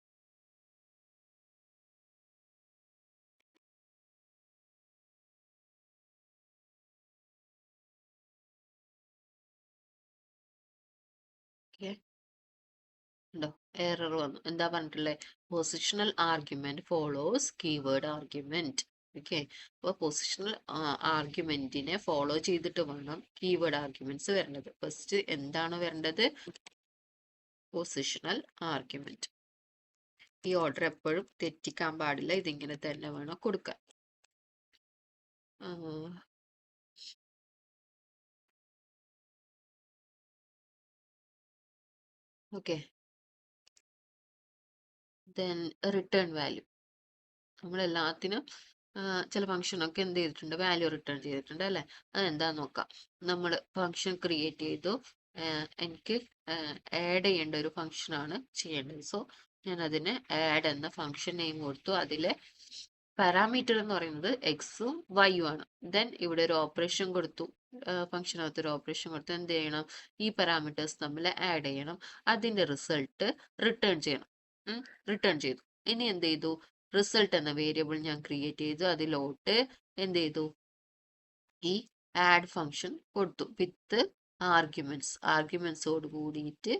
ഉണ്ടോ, എറർ വന്നു. എന്താ പറഞ്ഞിട്ടുള്ളത്, positional argument follows keyword argument. Okay, അപ്പോൾ പൊസിഷണൽ ആർഗ്യുമെന്റിനെ ഫോളോ ചെയ്തിട്ട് വേണം കീവേഡ് ആർഗ്യുമെന്റ്സ് വരേണ്ടത്. ഫസ്റ്റ് എന്താണ് വരേണ്ടത്, പൊസിഷണൽ ആർഗ്യുമെന്റ്. ഈ ഓർഡർ എപ്പോഴും തെറ്റിക്കാൻ പാടില്ല, ഇതിങ്ങനെ തന്നെ വേണം കൊടുക്കാൻ. Okay, then return value. നമ്മളെല്ലാത്തിനും ചില ഫംഗ്ഷനൊക്കെ എന്ത് ചെയ്തിട്ടുണ്ട്, വാല്യൂ റിട്ടേൺ ചെയ്തിട്ടുണ്ട് അല്ലെ. അതെന്താന്ന് നോക്കാം. നമ്മൾ ഫംഗ്ഷൻ ക്രിയേറ്റ് ചെയ്തു, എനിക്ക് ആഡ് ചെയ്യേണ്ട ഒരു ഫംഗ്ഷനാണ് ചെയ്യേണ്ടത്. സോ ഞാൻ അതിന് ആഡ് എന്ന ഫംഗ്ഷൻ നെയിം കൊടുത്തു. അതിലെ പാരാമീറ്റർ എന്ന് പറയുന്നത് എക്സും വൈയും ആണ്. ദെൻ ഇവിടെ ഒരു ഓപ്പറേഷൻ കൊടുത്തു, ഫംഗ്ഷനകത്ത് ഒരു ഓപ്പറേഷൻ കൊടുത്തു. എന്ത് ചെയ്യണം, ഈ പാരാമീറ്റേഴ്സ് തമ്മിൽ ആഡ് ചെയ്യണം, അതിന്റെ റിസൾട്ട് റിട്ടേൺ ചെയ്യണം. റിട്ടേൺ ചെയ്തു. ഇനി എന്ത് ചെയ്തു, റിസൾട്ട് എന്ന വേരിയബിൾ ഞാൻ ക്രിയേറ്റ് ചെയ്തു. അതിലോട്ട് എന്ത് ചെയ്തു, ഈ ആഡ് ഫംഗ്ഷൻ കൊടുത്തു വിത്ത് ആർഗ്യുമെന്റ്സോട് കൂടിയിട്ട്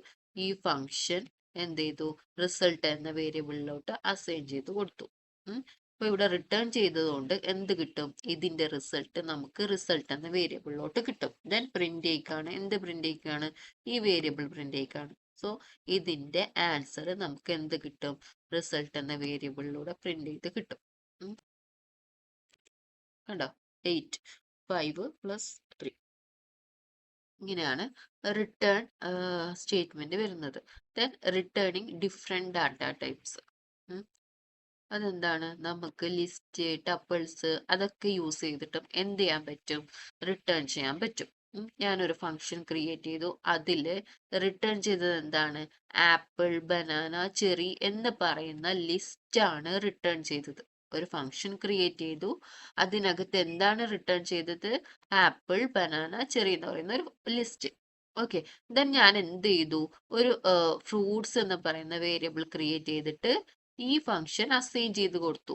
ഈ ഫംഗ്ഷൻ എന്ത് ചെയ്തു, റിസൾട്ട് എന്ന വേരിയബിളിലോട്ട് അസൈൻ ചെയ്ത് കൊടുത്തു. അപ്പൊ ഇവിടെ റിട്ടേൺ ചെയ്തതുകൊണ്ട് എന്ത് കിട്ടും, ഇതിന്റെ റിസൾട്ട് നമുക്ക് റിസൾട്ട് എന്ന വേരിയബിളിലോട്ട് കിട്ടും. ദെൻ പ്രിന്റ് ചെയ്യിക്കാണ്, എന്ത് പ്രിന്റ് ചെയ്യിക്കാണ്, ഈ വേരിയബിൾ പ്രിന്റ് ചെയ്യിക്കാണ്. സോ ഇതിന്റെ ആൻസർ നമുക്ക് എന്ത് കിട്ടും? റിസൾട്ട് എന്ന വേരിയബിളിലൂടെ പ്രിന്റ് ചെയ്ത് കിട്ടും. കണ്ടോ? 8 5 പ്ലസ് 3 ഇങ്ങനെയാണ് റിട്ടേൺ സ്റ്റേറ്റ്മെന്റ് വരുന്നത്. Then returning different data types. അതെന്താണ്? നമുക്ക് ലിസ്റ്റ്, ടപ്പിൾസ് അതൊക്കെ യൂസ് ചെയ്തിട്ടും എന്ത് ചെയ്യാൻ പറ്റും? റിട്ടേൺ ചെയ്യാൻ പറ്റും. ഞാനൊരു ഫംഗ്ഷൻ ക്രിയേറ്റ് ചെയ്തു. അതില് റിട്ടേൺ ചെയ്തത് എന്താണ്? ആപ്പിൾ, ബനാന, ചെറി എന്ന് പറയുന്ന ലിസ്റ്റ് ആണ് റിട്ടേൺ ചെയ്തത്. ഒരു ഫംഗ്ഷൻ ക്രിയേറ്റ് ചെയ്തു. അതിനകത്ത് എന്താണ് റിട്ടേൺ ചെയ്തത്? ആപ്പിൾ, ബനാന, ചെറി എന്ന് പറയുന്ന ഒരു ലിസ്റ്റ്. ഓക്കെ. ദെൻ ഞാൻ എന്ത് ചെയ്തു? ഒരു ഫ്രൂട്ട്സ് എന്ന് പറയുന്ന വേരിയബിൾ ക്രിയേറ്റ് ചെയ്തിട്ട് ഈ ഫംഗ്ഷൻ അസൈൻ ചെയ്ത് കൊടുത്തു.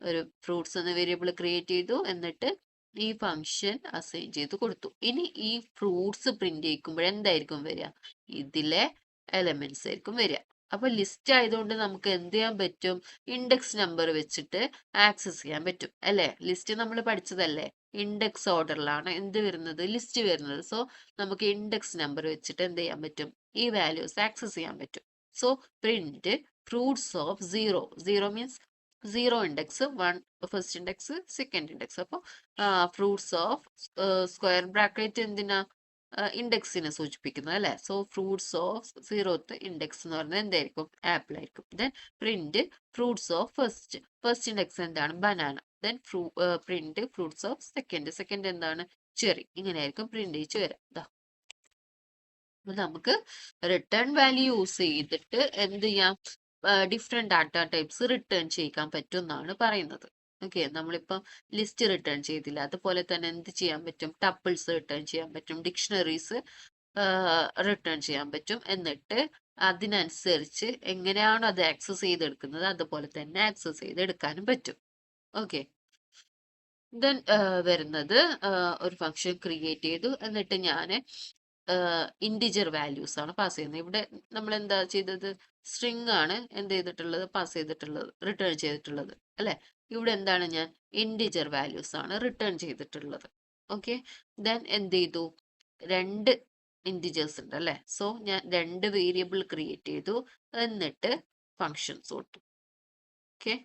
ഒരു ഫ്രൂട്ട്സ് എന്ന വേരിയബിൾ ക്രിയേറ്റ് ചെയ്തു, എന്നിട്ട് ഈ ഫംഗ്ഷൻ അസൈൻ ചെയ്ത് കൊടുത്തു. ഇനി ഈ ഫ്രൂട്ട്സ് പ്രിന്റ് ചെയ്യിക്കുമ്പോൾ എന്തായിരിക്കും വരിക? ഇതിലെ എലമെന്റ്സ് ആയിരിക്കും വരിക. അപ്പൊ ലിസ്റ്റ് ആയതുകൊണ്ട് നമുക്ക് എന്ത് ചെയ്യാൻ പറ്റും? ഇൻഡെക്സ് നമ്പർ വെച്ചിട്ട് ആക്സസ് ചെയ്യാൻ പറ്റും അല്ലെ? ലിസ്റ്റ് നമ്മൾ പഠിച്ചതല്ലേ? ഇൻഡെക്സ് ഓർഡറിലാണ് എന്ത് വരുന്നത്? ലിസ്റ്റ് വരുന്നത്. സോ നമുക്ക് ഇൻഡെക്സ് നമ്പർ വെച്ചിട്ട് എന്ത് ചെയ്യാൻ പറ്റും? ഈ വാല്യൂസ് ആക്സസ് ചെയ്യാൻ പറ്റും. So print fruits of 0. 0 means 0 index, 1 first index, second index. അപ്പോൾ ഫ്രൂട്ട്സ് ഓഫ് സ്ക്വയർ ബ്രാക്കറ്റ് എന്തിനാ? ഇൻഡെക്സിനെ സൂചിപ്പിക്കുന്നത് അല്ലെ? So fruits of 0th index എന്ന് പറയുന്നത് എന്തായിരിക്കും? ആപ്പിൾ ആയിരിക്കും. Then print fruits of first index എന്താണ്? Banana. Then print fruits of second എന്താണ്? ചെറി. ഇങ്ങനെയായിരിക്കും പ്രിന്റ് ചെയ്ത് വരാം. നമുക്ക് റിട്ടേൺ വാല്യൂ യൂസ് ചെയ്തിട്ട് എന്ത് ചെയ്യാം? ഡിഫറെന്റ് ഡാറ്റ ടൈപ്സ് റിട്ടേൺ ചെയ്യിക്കാൻ പറ്റും എന്നാണ് പറയുന്നത്. ഓക്കെ. നമ്മളിപ്പം ലിസ്റ്റ് റിട്ടേൺ ചെയ്തില്ല, അതുപോലെ തന്നെ എന്ത് ചെയ്യാൻ പറ്റും? ടപ്പിൾസ് റിട്ടേൺ ചെയ്യാൻ പറ്റും, ഡിക്ഷണറീസ് റിട്ടേൺ ചെയ്യാൻ പറ്റും. എന്നിട്ട് അതിനനുസരിച്ച് എങ്ങനെയാണോ അത് ആക്സസ് ചെയ്തെടുക്കുന്നത് അതുപോലെ തന്നെ ആക്സസ് ചെയ്തെടുക്കാനും പറ്റും. ഓക്കെ. ദെൻ വരുന്നത് ഒരു ഫംഗ്ഷൻ ക്രിയേറ്റ് ചെയ്തു, എന്നിട്ട് ഞാൻ ഇൻഡിജർ വാല്യൂസ് ആണ് പാസ് ചെയ്യുന്നത്. ഇവിടെ നമ്മൾ എന്താ ചെയ്തത്? സ്ട്രിങ് ആണ് എന്ത് ചെയ്തിട്ടുള്ളത്? പാസ് ചെയ്തിട്ടുള്ളത്, റിട്ടേൺ ചെയ്തിട്ടുള്ളത് അല്ലെ? ഇവിടെ എന്താണ്? ഞാൻ ഇൻഡിജർ വാല്യൂസ് ആണ് റിട്ടേൺ ചെയ്തിട്ടുള്ളത്. ഓക്കെ. ദെൻ എന്ത് ചെയ്തു? 2 ഇൻഡിജേഴ്സ് ഉണ്ട് അല്ലെ? സോ ഞാൻ 2 വേരിയബിൾ ക്രിയേറ്റ് ചെയ്തു, എന്നിട്ട് ഫങ്ഷൻസ് കൊടുത്തു. ഓക്കെ.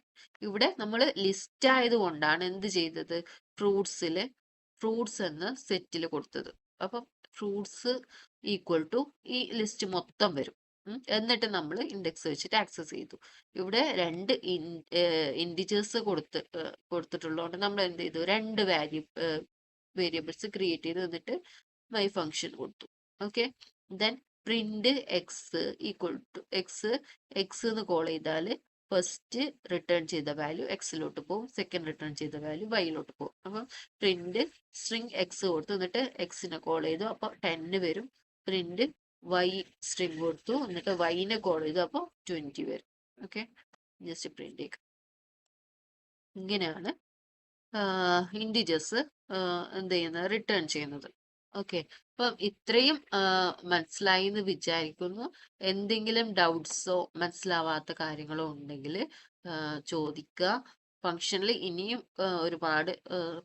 ഇവിടെ നമ്മൾ ലിസ്റ്റ് ആയതുകൊണ്ടാണ് എന്ത് ചെയ്തത്? ഫ്രൂട്ട്സ് എന്ന സെറ്റിൽ കൊടുത്തത്. അപ്പം ഫ്രൂട്ട്സ് ഈക്വൽ ടു ഈ ലിസ്റ്റ് മൊത്തം വരും. എന്നിട്ട് നമ്മൾ ഇൻഡെക്സ് വെച്ചിട്ട് ആക്സസ് ചെയ്തു. ഇവിടെ 2 ഇൻഡിജേഴ്സ് കൊടുത്തിട്ടുള്ളതുകൊണ്ട് നമ്മൾ എന്ത് ചെയ്തു? 2 വേരിയബിൾസ് ക്രിയേറ്റ് ചെയ്ത് എന്നിട്ട് മൈ ഫംഗ്ഷൻ കൊടുത്തു. Okay. Then print x equal to x എന്ന് കോൾ ചെയ്താൽ ഫസ്റ്റ് റിട്ടേൺ ചെയ്ത വാല്യൂ എക്സിലോട്ട് പോകും, സെക്കൻഡ് റിട്ടേൺ ചെയ്ത വാല്യൂ വൈയിലോട്ട് പോകും. അപ്പം പ്രിന്റ് സ്ട്രിങ് എക്സ് കൊടുത്തു, എന്നിട്ട് എക്സിനെ കോൾ ചെയ്തു, അപ്പോൾ 10 വരും. പ്രിന്റ് വൈ സ്ട്രിങ് കൊടുത്തു, എന്നിട്ട് വൈനെ കോൾ ചെയ്തു, അപ്പോൾ 20 വരും. ഓക്കെ. ജസ്റ്റ് പ്രിന്റ് ചെയ്യുക. ഇങ്ങനെയാണ് ഇൻഡിജേഴ്സ് എന്ത് ചെയ്യുന്നത്? റിട്ടേൺ ചെയ്യുന്നത്. ഓക്കെ. അപ്പം ഇത്രയും മനസ്സിലായി എന്ന് വിചാരിക്കുന്നു. എന്തെങ്കിലും ഡൗട്ട്സോ മനസ്സിലാവാത്ത കാര്യങ്ങളോ ഉണ്ടെങ്കിൽ ചോദിക്കുക. ഫംഗ്ഷനിൽ ഇനിയും ഒരുപാട്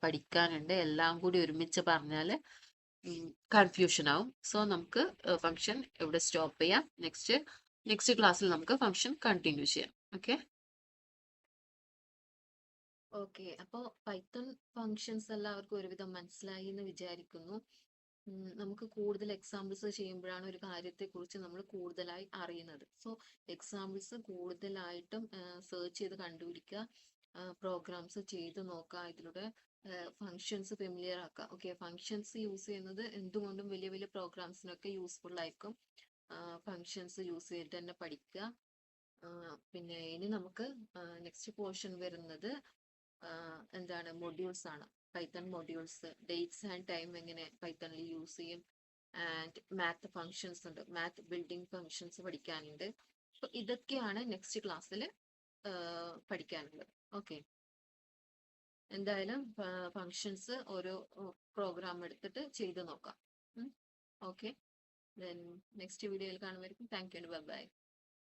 പഠിക്കാനുണ്ട്. എല്ലാം കൂടി ഒരുമിച്ച് പറഞ്ഞാൽ കൺഫ്യൂഷൻ ആവും. സോ നമുക്ക് ഫംഗ്ഷൻ ഇവിടെ സ്റ്റോപ്പ് ചെയ്യാം. നെക്സ്റ്റ് ക്ലാസ്സിൽ നമുക്ക് ഫംഗ്ഷൻ കണ്ടിന്യൂ ചെയ്യാം. ഓക്കെ. ഓക്കെ. അപ്പോൾ പൈത്തൺ ഫങ്ഷൻസ് എല്ലാവർക്കും ഒരുവിധം മനസ്സിലായി എന്ന് വിചാരിക്കുന്നു. നമുക്ക് കൂടുതൽ എക്സാമ്പിൾസ് ചെയ്യുമ്പോഴാണ് ഒരു കാര്യത്തെക്കുറിച്ച് നമ്മൾ കൂടുതലായി അറിയുന്നത്. സോ എക്സാമ്പിൾസ് കൂടുതലായിട്ടും സെർച്ച് ചെയ്ത് കണ്ടുപിടിക്കുക, പ്രോഗ്രാംസ് ചെയ്ത് നോക്കുക, ഇതിലൂടെ ഫങ്ഷൻസ് ഫെമിലിയർ ആക്കുക. ഓക്കെ. ഫങ്ഷൻസ് യൂസ് ചെയ്യുന്നത് എന്തുകൊണ്ടും വലിയ വലിയ പ്രോഗ്രാംസിനൊക്കെ യൂസ്ഫുൾ ആയിരിക്കും. ഫങ്ഷൻസ് യൂസ് ചെയ്തിട്ട് തന്നെ പഠിക്കുക. പിന്നെ ഇനി നമുക്ക് നെക്സ്റ്റ് പോർഷൻ വരുന്നത് എന്താണ്? മൊഡ്യൂൾസ് ആണ്. Python modules, dates and time എങ്ങനെ പൈത്തണിൽ യൂസ് ചെയ്യും, ആൻഡ് മാത്ത് ഫങ്ഷൻസ് ഉണ്ട്, മാത്ത് ബിൽഡിംഗ് ഫങ്ഷൻസ് പഠിക്കാനുണ്ട്. അപ്പൊ ഇതൊക്കെയാണ് നെക്സ്റ്റ് ക്ലാസ്സിൽ പഠിക്കാനുള്ളത്. ഓക്കെ. എന്തായാലും ഫങ്ഷൻസ് ഓരോ പ്രോഗ്രാം എടുത്തിട്ട് ചെയ്ത് നോക്കാം. ഓക്കെ. നെക്സ്റ്റ് വീഡിയോയിൽ കാണുമായിരിക്കും. Thank you. Bye bye.